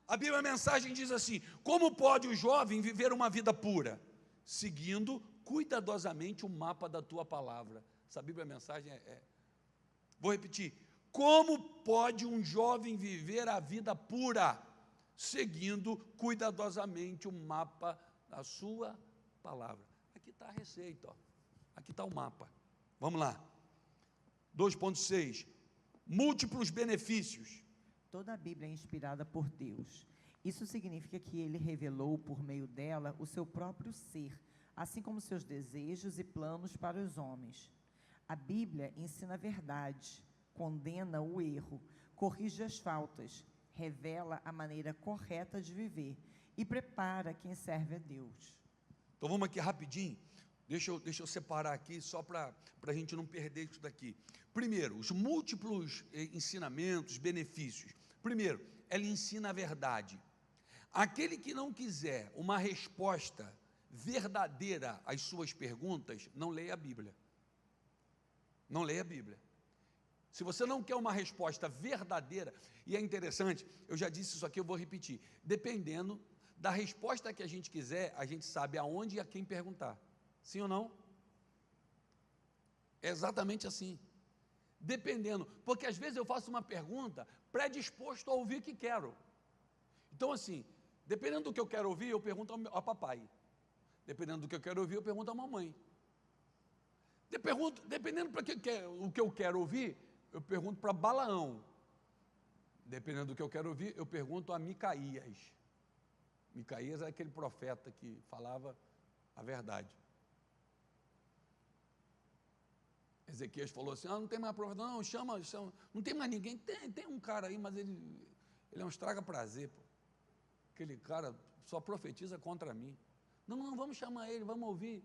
Speaker 1: A Bíblia, a mensagem diz assim: como pode o jovem viver uma vida pura? Seguindo cuidadosamente o mapa da tua palavra. Essa Bíblia, a mensagem Vou repetir. Como pode um jovem viver a vida pura? Seguindo cuidadosamente o mapa da sua palavra. Aqui está a receita, ó. Aqui está o mapa. Vamos lá. 2.6. Múltiplos benefícios.
Speaker 2: Toda a Bíblia é inspirada por Deus. Isso significa que Ele revelou por meio dela o seu próprio ser, assim como seus desejos e planos para os homens. A Bíblia ensina a verdade, condena o erro, corrige as faltas, revela a maneira correta de viver e prepara quem serve a Deus.
Speaker 1: Então vamos aqui rapidinho, deixa eu separar aqui só para a gente não perder isso daqui. Primeiro, os múltiplos ensinamentos, benefícios. Primeiro, ela ensina a verdade. Aquele que não quiser uma resposta verdadeira às suas perguntas, não leia a Bíblia. Não leia a Bíblia. Se você não quer uma resposta verdadeira, e é interessante, eu já disse isso aqui, eu vou repetir, dependendo da resposta que a gente quiser, a gente sabe aonde e a quem perguntar. Sim ou não? É exatamente assim. Dependendo, porque às vezes eu faço uma pergunta predisposto a ouvir o que quero. Então assim, dependendo do que eu quero ouvir, eu pergunto ao papai. Dependendo do que eu quero ouvir, eu pergunto à mamãe. Dependendo para o que eu quero ouvir, eu pergunto para Balaão. Dependendo do que eu quero ouvir, eu pergunto a Micaías. Micaías é aquele profeta que falava a verdade. Ezequias falou assim: não tem mais profeta, não, chama, não tem mais ninguém, tem um cara aí, mas ele é um estraga-prazer, pô. Aquele cara só profetiza contra mim. Não, vamos chamar ele, vamos ouvir.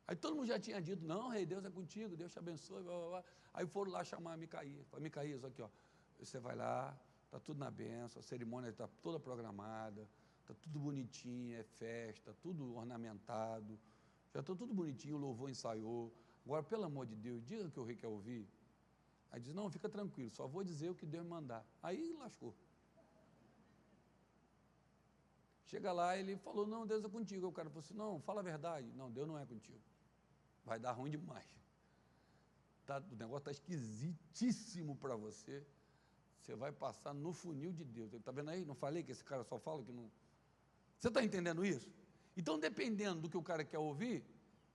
Speaker 1: Aí todo mundo já tinha dito: não, rei, Deus é contigo, Deus te abençoe, blá, blá, blá. Aí foram lá chamar a Micaías. Falei: Micaías, aqui, ó, você vai lá, está tudo na bênção, a cerimônia está toda programada, está tudo bonitinho, é festa, tudo ornamentado, já está tudo bonitinho, o louvor ensaiou. Agora, pelo amor de Deus, diga o que o rei quer ouvir. Aí diz: não, fica tranquilo, só vou dizer o que Deus me mandar. Aí lascou. Chega lá, ele falou: não, Deus é contigo. O cara falou assim: não, fala a verdade. Não, Deus não é contigo. Vai dar ruim demais. O negócio está esquisitíssimo para você. Você vai passar no funil de Deus. Está vendo aí? Não falei que esse cara só fala que não... Você está entendendo isso? Então, dependendo do que o cara quer ouvir,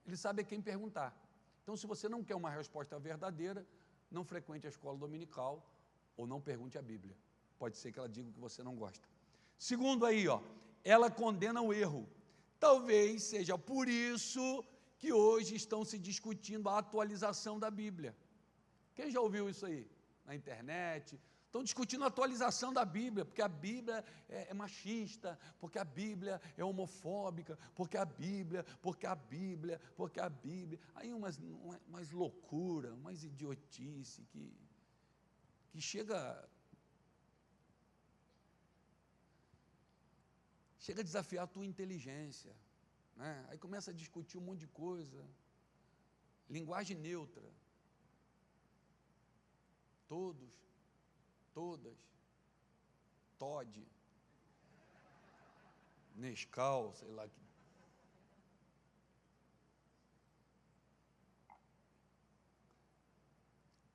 Speaker 1: ele sabe a quem perguntar. Então, se você não quer uma resposta verdadeira, não frequente a escola dominical ou não pergunte a Bíblia. Pode ser que ela diga o que você não gosta. Segundo aí, ó, ela condena o erro. Talvez seja por isso que hoje estão se discutindo a atualização da Bíblia. Quem já ouviu isso aí? Na internet. Estão discutindo a atualização da Bíblia, porque a Bíblia é machista, porque a Bíblia é homofóbica, porque a Bíblia. Aí umas loucura, umas idiotice que chega a desafiar a tua inteligência, né? Aí começa a discutir um monte de coisa. Linguagem neutra. Todos, todas, Todd, Nescau, sei lá.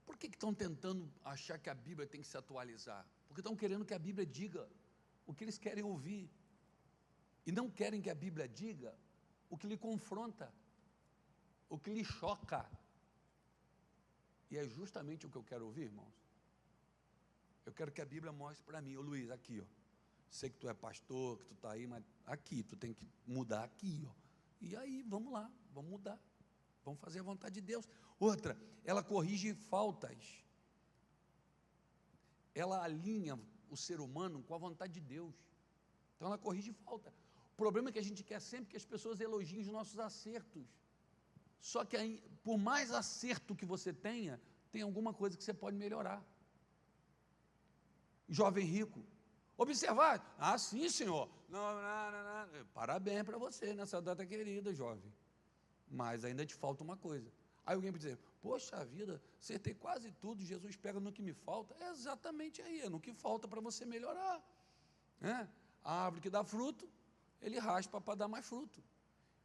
Speaker 1: Por que estão tentando achar que a Bíblia tem que se atualizar? Porque estão querendo que a Bíblia diga o que eles querem ouvir. E não querem que a Bíblia diga o que lhe confronta, o que lhe choca. E é justamente o que eu quero ouvir, irmãos. Eu quero que a Bíblia mostre para mim: ô Luiz, aqui, ó, sei que tu é pastor, que tu está aí, mas aqui, tu tem que mudar aqui, ó. E aí, vamos lá, vamos mudar, vamos fazer a vontade de Deus. Outra, ela corrige faltas. Ela alinha o ser humano com a vontade de Deus. Então ela corrige falta. O problema é que a gente quer sempre que as pessoas elogiem os nossos acertos. Só que aí, por mais acerto que você tenha, tem alguma coisa que você pode melhorar. Jovem rico. Observar, sim, senhor. Não. Parabéns para você nessa data querida, jovem. Mas ainda te falta uma coisa. Aí alguém pode dizer, poxa vida, acertei quase tudo, Jesus pega no que me falta. É exatamente aí, é no que falta para você melhorar. A árvore que dá fruto, ele raspa para dar mais fruto.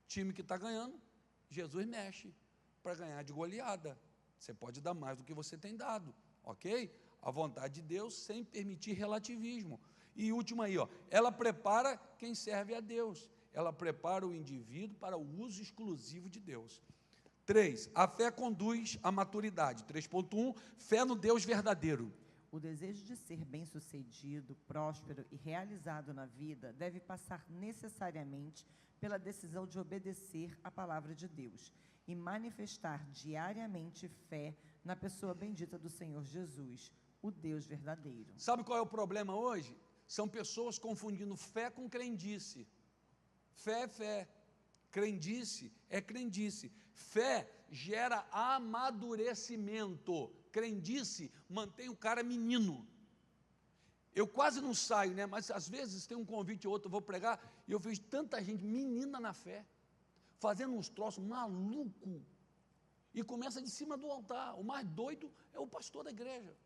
Speaker 1: Time que está ganhando, Jesus mexe para ganhar de goleada. Você pode dar mais do que você tem dado, ok? A vontade de Deus sem permitir relativismo. E último aí, ela prepara quem serve a Deus. Ela prepara o indivíduo para o uso exclusivo de Deus. 3, a fé conduz à maturidade. 3.1, fé no Deus verdadeiro.
Speaker 2: O desejo de ser bem-sucedido, próspero e realizado na vida deve passar necessariamente pela decisão de obedecer à palavra de Deus e manifestar diariamente fé na pessoa bendita do Senhor Jesus, o Deus verdadeiro.
Speaker 1: Sabe qual é o problema hoje? São pessoas confundindo fé com crendice. Fé é fé, crendice é crendice. Fé gera amadurecimento. Crendice mantém o cara menino. Eu quase não saio, né? Mas às vezes tem um convite ou outro, eu vou pregar, e eu vejo tanta gente menina na fé, fazendo uns troços maluco, e começa de cima do altar. O mais doido é o pastor da igreja.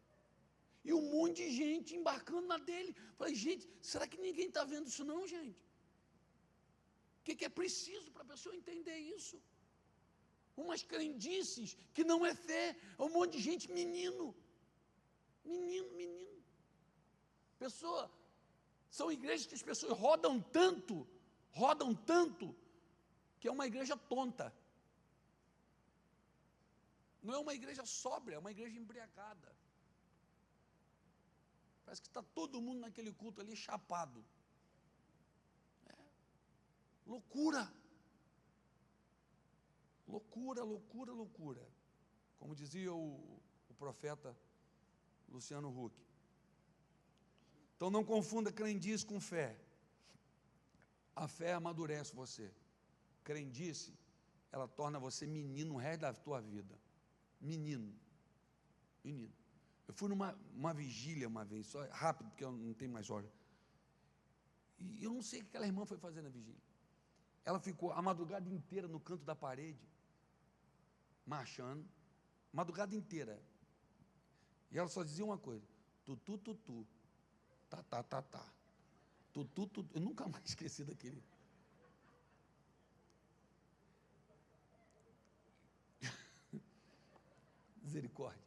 Speaker 1: E um monte de gente embarcando na dele. Falei, gente, será que ninguém está vendo isso não, gente? O que é preciso para a pessoa entender isso? Umas crendices que não é fé, é um monte de gente menino. Menino. São igrejas que as pessoas rodam tanto, que é uma igreja tonta. Não é uma igreja sóbria, é uma igreja embriagada. Parece que está todo mundo naquele culto ali chapado. Loucura. Como dizia o profeta Luciano Huck. Então não confunda crendice com fé. A fé amadurece você. Crendice, ela torna você menino o resto da tua vida. Menino. Eu fui numa vigília uma vez, só rápido, porque eu não tenho mais hora. E eu não sei o que aquela irmã foi fazer na vigília. Ela ficou a madrugada inteira no canto da parede, marchando, madrugada inteira. E ela só dizia uma coisa, tutu, tá. Tutu. Eu nunca mais esqueci daquele. Misericórdia.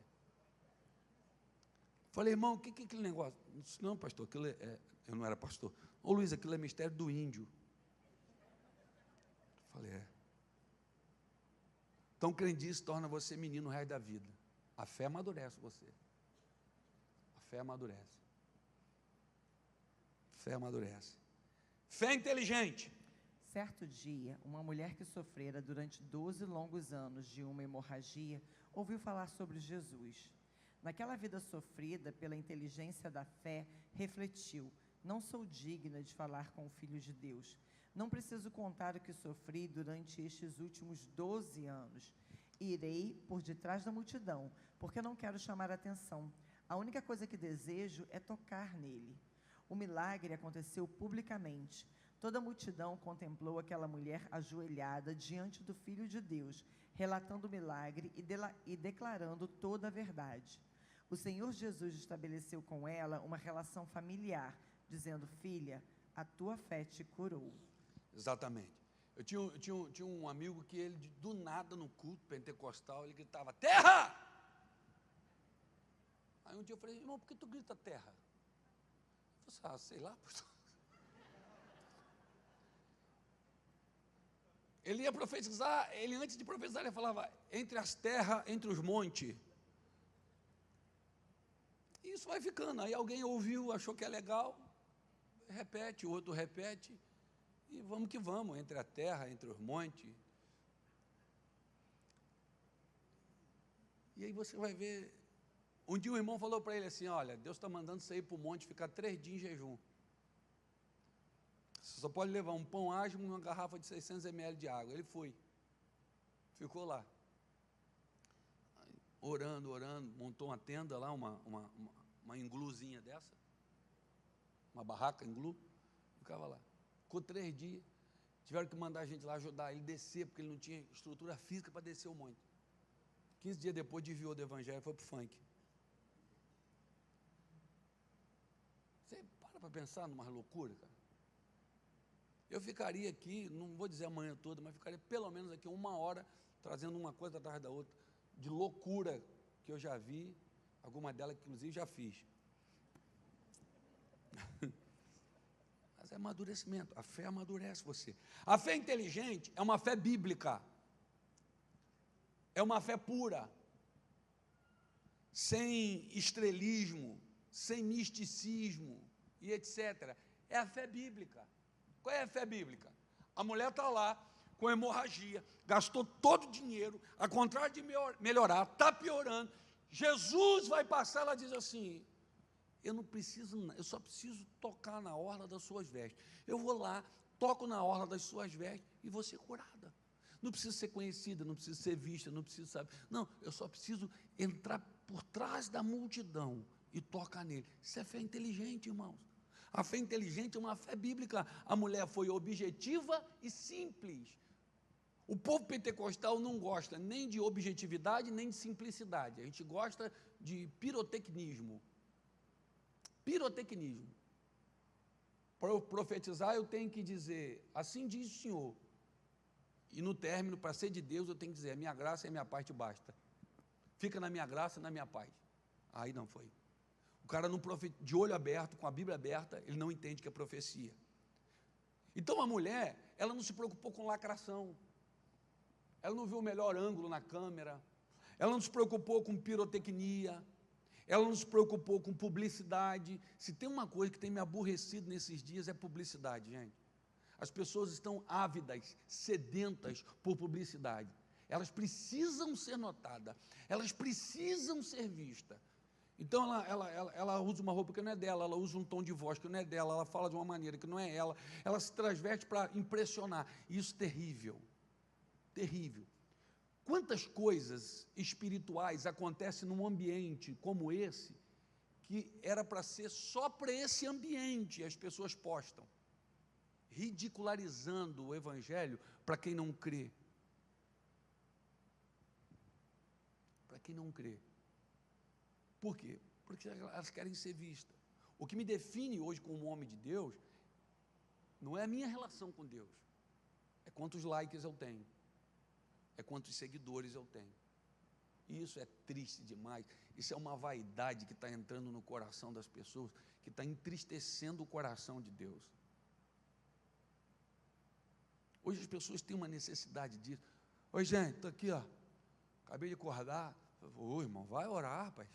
Speaker 1: Falei, irmão, o que é aquele negócio? Não disse, não, pastor, aquilo eu não era pastor. Ô Luiz, aquilo é mistério do índio. Falei, Então, crendice torna você menino o resto da vida. A fé amadurece você. Fé inteligente.
Speaker 2: Certo dia, uma mulher que sofrera durante 12 longos anos de uma hemorragia, ouviu falar sobre Jesus. Naquela vida sofrida pela inteligência da fé, refletiu, não sou digna de falar com o Filho de Deus. Não preciso contar o que sofri durante estes últimos 12 anos. Irei por detrás da multidão, porque não quero chamar a atenção. A única coisa que desejo é tocar nele. O milagre aconteceu publicamente. Toda a multidão contemplou aquela mulher ajoelhada diante do Filho de Deus, relatando o milagre e declarando toda a verdade. O Senhor Jesus estabeleceu com ela uma relação familiar, dizendo, filha, a tua fé te curou.
Speaker 1: Exatamente. Eu tinha um amigo que ele, do nada, no culto pentecostal, ele gritava, terra! Aí um dia eu falei, irmão, por que tu grita terra? Eu falei, sei lá, pastor. Ele ia profetizar, antes de profetizar, ele falava, entre as terras, entre os montes. E isso vai ficando. Aí alguém ouviu, achou que é legal, repete, o outro repete, e vamos que vamos, entre a terra, entre os montes. E aí você vai ver, um dia o irmão falou para ele assim, olha, Deus está mandando você ir para o monte, ficar 3 dias em jejum. Você só pode levar um pão ágil e uma garrafa de 600 ml de água. Ele foi, ficou lá, orando, montou uma tenda lá, uma ingluzinha dessa, uma barraca em Glu, ficava lá. Ficou 3 dias, tiveram que mandar a gente lá ajudar ele a descer, porque ele não tinha estrutura física para descer o monte. 15 dias depois, desviou do evangelho, foi para o funk. Você para pensar numa loucura, cara. Eu ficaria aqui, não vou dizer amanhã toda, mas ficaria pelo menos aqui 1 hora, trazendo uma coisa atrás da outra, de loucura que eu já vi, alguma delas, inclusive, já fiz. Mas é amadurecimento, a fé amadurece você. A fé inteligente é uma fé bíblica, é uma fé pura, sem estrelismo, sem misticismo e etc. É a fé bíblica. Qual é a fé bíblica? A mulher está lá com hemorragia, gastou todo o dinheiro, ao contrário de melhorar, está piorando. Jesus vai passar, ela diz assim: eu não preciso, eu só preciso tocar na orla das suas vestes. Eu vou lá, toco na orla das suas vestes e vou ser curada. Não preciso ser conhecida, não preciso ser vista, não preciso saber. Não, eu só preciso entrar por trás da multidão e tocar nele. Isso é fé inteligente, irmãos. A fé inteligente é uma fé bíblica. A mulher foi objetiva e simples. O povo pentecostal não gosta nem de objetividade, nem de simplicidade. A gente gosta de pirotecnismo. Pirotecnismo. Para eu profetizar, eu tenho que dizer, assim diz o Senhor. E no término, para ser de Deus, eu tenho que dizer, a minha graça e a minha paz te basta. Fica na minha graça e na minha paz. Aí não foi. O cara não de olho aberto, com a Bíblia aberta, ele não entende que é profecia. Então a mulher, ela não se preocupou com lacração. Ela não viu o melhor ângulo na câmera. Ela não se preocupou com pirotecnia. Ela não se preocupou com publicidade. Se tem uma coisa que tem me aborrecido nesses dias, é publicidade, gente. As pessoas estão ávidas, sedentas por publicidade. Elas precisam ser notadas. Elas precisam ser vistas. Então ela usa uma roupa que não é dela, ela usa um tom de voz que não é dela, ela fala de uma maneira que não é ela se transveste para impressionar. Isso é terrível, terrível. Quantas coisas espirituais acontecem num ambiente como esse, que era para ser só para esse ambiente, e as pessoas postam, ridicularizando o evangelho para quem não crê. Para quem não crê. Por quê? Porque elas querem ser vistas. O que me define hoje como um homem de Deus não é a minha relação com Deus, é quantos likes eu tenho, é quantos seguidores eu tenho. E isso é triste demais. Isso é uma vaidade que está entrando no coração das pessoas, que está entristecendo o coração de Deus. Hoje as pessoas têm uma necessidade disso. Oi, gente, estou aqui, ó. Acabei de acordar. Ô, irmão, vai orar, rapaz.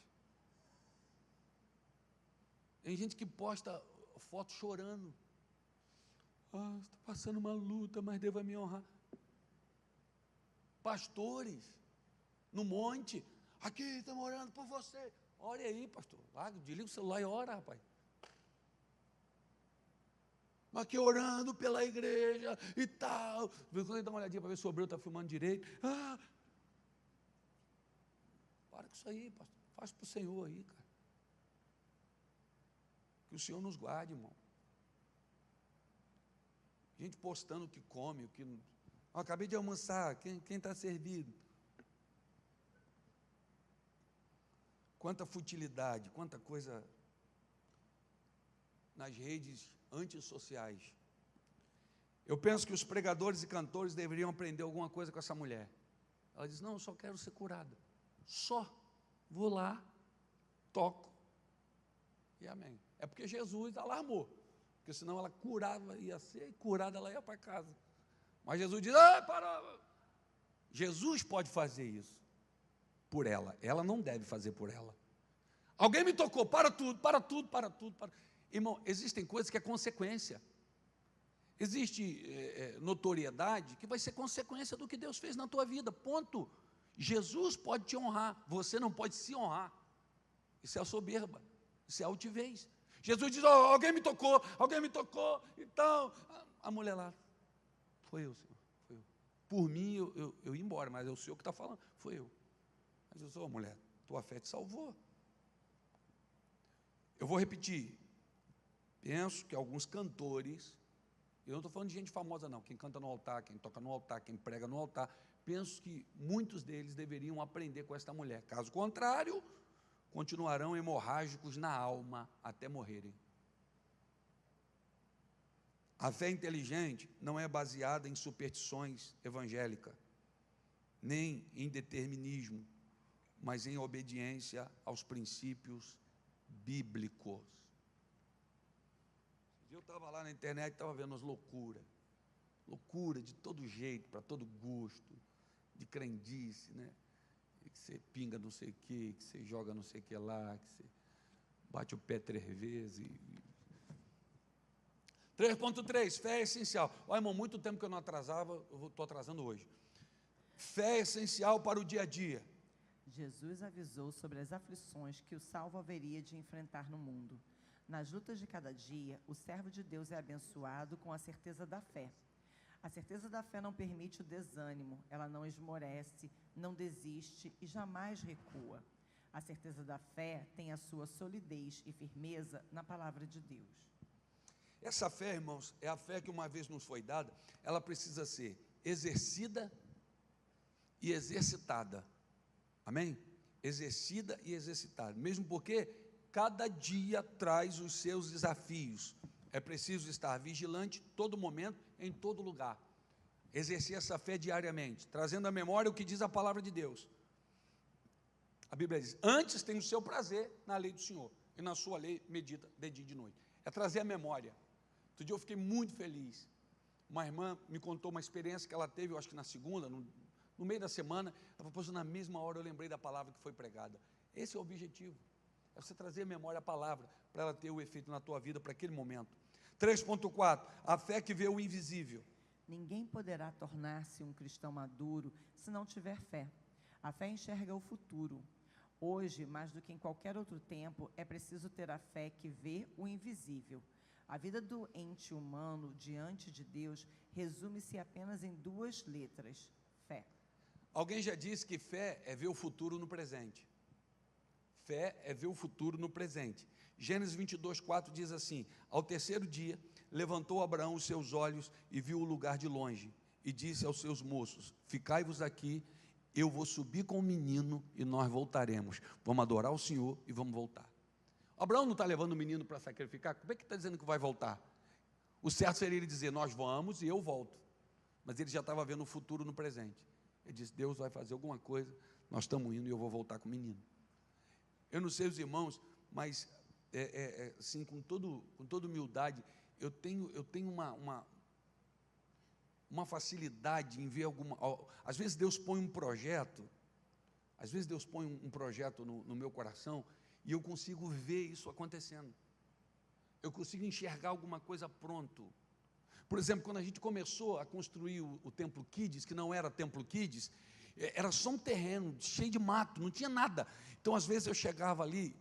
Speaker 1: Tem gente que posta foto chorando. Ah, estou passando uma luta, mas Deus vai me honrar. Pastores, no monte, aqui estamos orando por você. Ore aí, pastor. Larga, desliga o celular e ora, rapaz. Aqui orando pela igreja e tal. Quando ele dá uma olhadinha para ver se o obreiro está filmando direito. Ah, para com isso aí, pastor. Faz para o Senhor aí, cara. Que o Senhor nos guarde, irmão. Gente postando o que come, o que não. Acabei de almoçar, quem está servido? Quanta futilidade, quanta coisa nas redes antissociais. Eu penso que os pregadores e cantores deveriam aprender alguma coisa com essa mulher. Ela diz, não, eu só quero ser curada. Só. Vou lá, toco e amém. É porque Jesus alarmou, porque senão ela curava, ia ser, e curada ela ia para casa. Mas Jesus diz, parou. Jesus pode fazer isso por ela não deve fazer por ela. Alguém me tocou, para tudo. Irmão, existem coisas que é consequência. Existe notoriedade que vai ser consequência do que Deus fez na tua vida, ponto. Jesus pode te honrar, você não pode se honrar. Isso é a soberba, isso é a altivez. Jesus diz, alguém me tocou, então, a mulher lá, foi eu, Senhor, foi eu. Por mim, eu ia embora, mas é o Senhor que está falando, foi eu. Mas eu sou, mulher, tua fé te salvou. Eu vou repetir, Penso que alguns cantores, eu não estou falando de gente famosa não, quem canta no altar, quem toca no altar, quem prega no altar, penso que muitos deles deveriam aprender com esta mulher. Caso contrário, continuarão hemorrágicos na alma até morrerem. A fé inteligente não é baseada em superstições evangélicas, nem em determinismo, mas em obediência aos princípios bíblicos. Eu estava lá na internet, estava vendo as loucuras de todo jeito, para todo gosto, de crendice, né? Que você pinga não sei o que você joga não sei o que lá, que você bate o pé 3 vezes. 3.3, fé é essencial. Olha, irmão, muito tempo que eu não atrasava, eu estou atrasando hoje. Fé é essencial para o dia a dia.
Speaker 2: Jesus avisou sobre as aflições que o salvo haveria de enfrentar no mundo. Nas lutas de cada dia, o servo de Deus é abençoado com a certeza da fé. A certeza da fé não permite o desânimo, ela não esmorece, não desiste e jamais recua. A certeza da fé tem a sua solidez e firmeza na palavra de Deus.
Speaker 1: Essa fé, irmãos, é a fé que uma vez nos foi dada, ela precisa ser exercida e exercitada. Amém? Exercida e exercitada. Mesmo porque cada dia traz os seus desafios. É preciso estar vigilante todo momento, em todo lugar. Exercer essa fé diariamente, trazendo à memória o que diz a palavra de Deus. A Bíblia diz: antes tem o seu prazer na lei do Senhor, e na sua lei medita de dia e de noite. É trazer a memória. Outro dia eu fiquei muito feliz. Uma irmã me contou uma experiência que ela teve, eu acho que na segunda, no meio da semana. Ela falou: na mesma hora eu lembrei da palavra que foi pregada. Esse é o objetivo. É você trazer à memória a palavra, para ela ter o efeito na tua vida, para aquele momento. 3.4, a fé que vê o invisível.
Speaker 2: Ninguém poderá tornar-se um cristão maduro se não tiver fé. A fé enxerga o futuro. Hoje, mais do que em qualquer outro tempo, é preciso ter a fé que vê o invisível. A vida do ente humano diante de Deus resume-se apenas em 2 letras: fé.
Speaker 1: Alguém já disse que fé é ver o futuro no presente. Fé é ver o futuro no presente. Gênesis 22:4 diz assim: ao terceiro dia, levantou Abraão os seus olhos e viu o lugar de longe, e disse aos seus moços: ficai-vos aqui, eu vou subir com o menino e nós voltaremos. Vamos adorar o Senhor e vamos voltar. Abraão não está levando o menino para sacrificar? Como é que está dizendo que vai voltar? O certo seria ele dizer: nós vamos e eu volto. Mas ele já estava vendo o futuro no presente. Ele disse: Deus vai fazer alguma coisa, nós estamos indo e eu vou voltar com o menino. Eu não sei os irmãos, mas assim, com toda humildade, eu tenho uma facilidade em ver alguma. Às vezes Deus põe um projeto, no meu coração, e eu consigo ver isso acontecendo. Eu consigo enxergar alguma coisa pronto. Por exemplo, quando a gente começou a construir o Templo Kids, que não era Templo Kids, era só um terreno cheio de mato, não tinha nada. Então, às vezes eu chegava ali,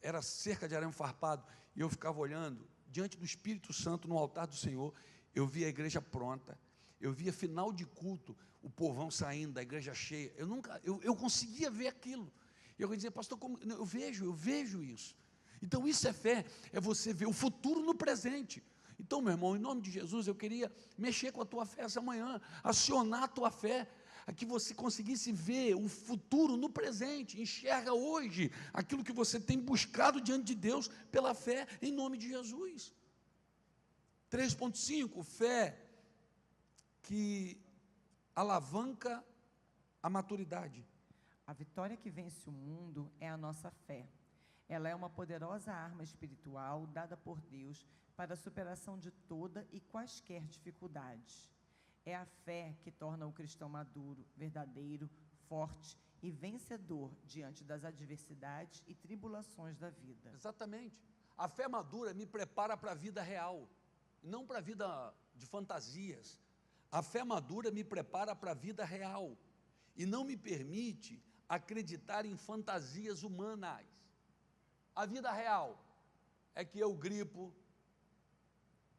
Speaker 1: era cerca de arame farpado, e eu ficava olhando, diante do Espírito Santo, no altar do Senhor. Eu via a igreja pronta, eu via final de culto, o povão saindo da igreja cheia. Eu conseguia ver aquilo. E eu dizia: pastor, como? Eu vejo isso. Então isso é fé, é você ver o futuro no presente. Então, meu irmão, em nome de Jesus, eu queria mexer com a tua fé essa manhã, acionar a tua fé, a que você conseguisse ver o futuro no presente, enxerga hoje aquilo que você tem buscado diante de Deus pela fé, em nome de Jesus. 3.5, fé que alavanca a maturidade.
Speaker 2: A vitória que vence o mundo é a nossa fé. Ela é uma poderosa arma espiritual dada por Deus para a superação de toda e quaisquer dificuldades. É a fé que torna o cristão maduro, verdadeiro, forte e vencedor diante das adversidades e tribulações da vida.
Speaker 1: Exatamente. A fé madura me prepara para a vida real, não para a vida de fantasias. A fé madura me prepara para a vida real e não me permite acreditar em fantasias humanas. A vida real é que eu gripo,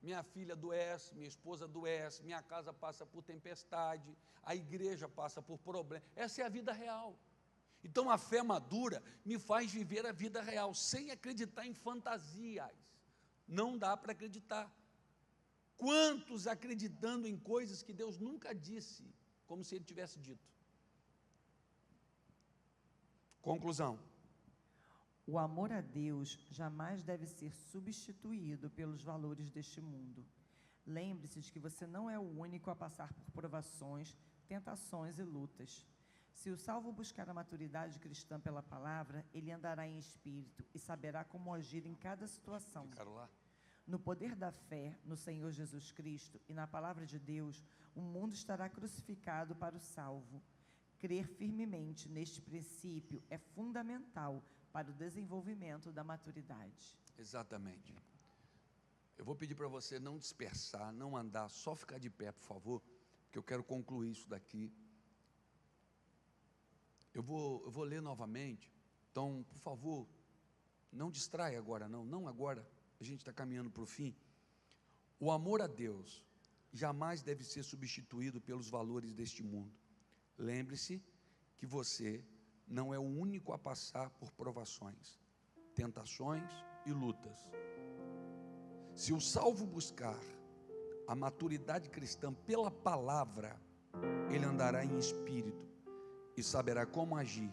Speaker 1: minha filha adoece, minha esposa adoece, minha casa passa por tempestade, a igreja passa por problemas. Essa é a vida real. Então a fé madura me faz viver a vida real, sem acreditar em fantasias. Não dá para acreditar. Quantos acreditando em coisas que Deus nunca disse, como se Ele tivesse dito? Conclusão.
Speaker 2: O amor a Deus jamais deve ser substituído pelos valores deste mundo. Lembre-se de que você não é o único a passar por provações, tentações e lutas. Se o salvo buscar a maturidade cristã pela palavra, ele andará em espírito e saberá como agir em cada situação.
Speaker 1: Ficaram lá?
Speaker 2: No poder da fé no Senhor Jesus Cristo e na palavra de Deus, o mundo estará crucificado para o salvo. Crer firmemente neste princípio é fundamental para o desenvolvimento da maturidade.
Speaker 1: Exatamente. Eu vou pedir para você não dispersar, não andar, só ficar de pé, por favor, porque eu quero concluir isso daqui. Eu vou ler novamente, então, por favor, não distraia agora, não agora, a gente está caminhando para o fim. O amor a Deus jamais deve ser substituído pelos valores deste mundo. Lembre-se que você não é o único a passar por provações, tentações e lutas. Se o salvo buscar a maturidade cristã pela palavra, ele andará em espírito e saberá como agir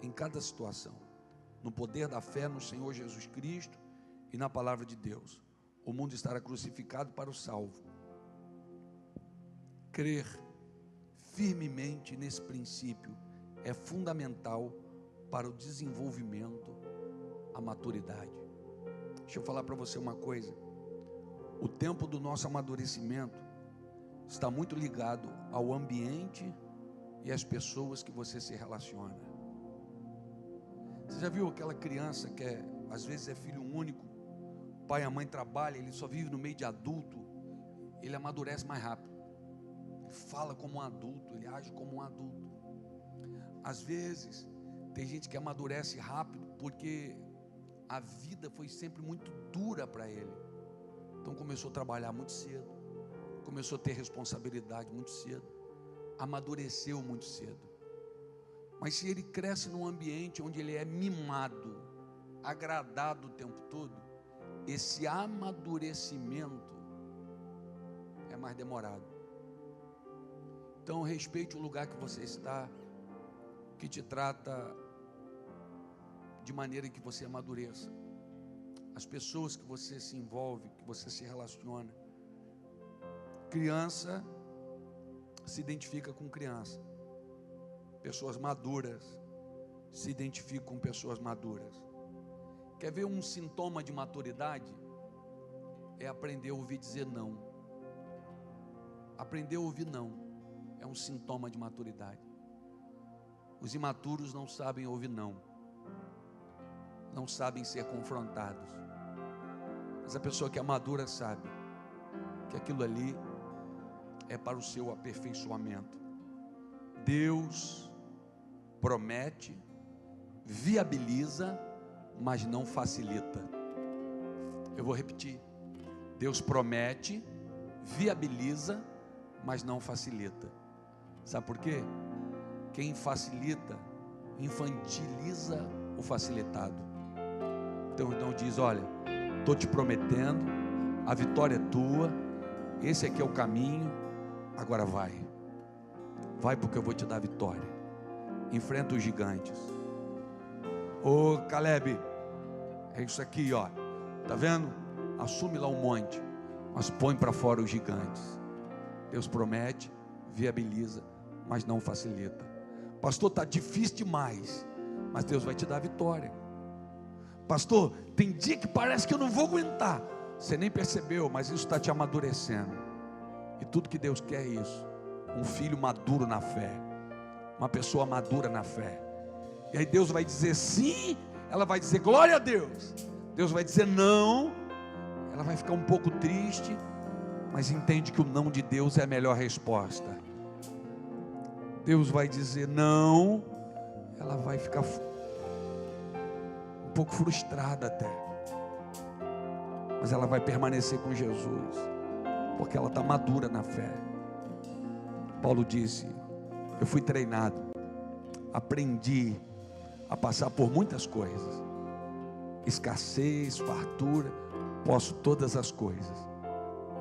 Speaker 1: em cada situação, no poder da fé no Senhor Jesus Cristo e na palavra de Deus. O mundo estará crucificado para o salvo. Crer firmemente nesse princípio é fundamental para o desenvolvimento, a maturidade. Deixa eu falar para você uma coisa. O tempo do nosso amadurecimento está muito ligado ao ambiente e às pessoas que você se relaciona. Você já viu aquela criança que às vezes é filho único, o pai e a mãe trabalham, ele só vive no meio de adulto, ele amadurece mais rápido, ele fala como um adulto, ele age como um adulto. Às vezes tem gente que amadurece rápido porque a vida foi sempre muito dura para ele, então começou a trabalhar muito cedo, começou a ter responsabilidade muito cedo, amadureceu muito cedo. Mas se ele cresce num ambiente onde ele é mimado, agradado o tempo todo, esse amadurecimento é mais demorado. Então respeite o lugar que você está, que te trata de maneira que você amadureça. As pessoas que você se envolve, que você se relaciona. Criança se identifica com criança. Pessoas maduras se identificam com pessoas maduras. Quer ver um sintoma de maturidade? É aprender a ouvir dizer não. Aprender a ouvir não é um sintoma de maturidade. Os imaturos não sabem ouvir não, não sabem ser confrontados. Mas a pessoa que é madura sabe que aquilo ali é para o seu aperfeiçoamento. Deus promete, viabiliza, mas não facilita. Eu vou repetir. Deus promete, viabiliza, mas não facilita. Sabe por quê? Quem facilita, infantiliza o facilitado. Então diz, olha, estou te prometendo, a vitória é tua, esse aqui é o caminho, agora vai. Vai porque eu vou te dar a vitória. Enfrenta os gigantes. Ô Caleb, é isso aqui, ó. Tá vendo? Assume lá um monte, mas põe para fora os gigantes. Deus promete, viabiliza, mas não facilita. Pastor, está difícil demais, mas Deus vai te dar a vitória. Pastor, tem dia que parece que eu não vou aguentar. Você nem percebeu, mas isso está te amadurecendo. E tudo que Deus quer é isso. Um filho maduro na fé, uma pessoa madura na fé. E aí Deus vai dizer sim, ela vai dizer glória a Deus. Deus vai dizer não, ela vai ficar um pouco triste, mas entende que o não de Deus é a melhor resposta. Deus vai dizer não, ela vai ficar um pouco frustrada até, mas ela vai permanecer com Jesus, porque ela está madura na fé. Paulo disse, eu fui treinado, aprendi a passar por muitas coisas, escassez, fartura, posso todas as coisas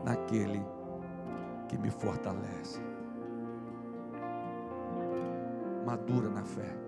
Speaker 1: naquele que me fortalece. Madura na fé.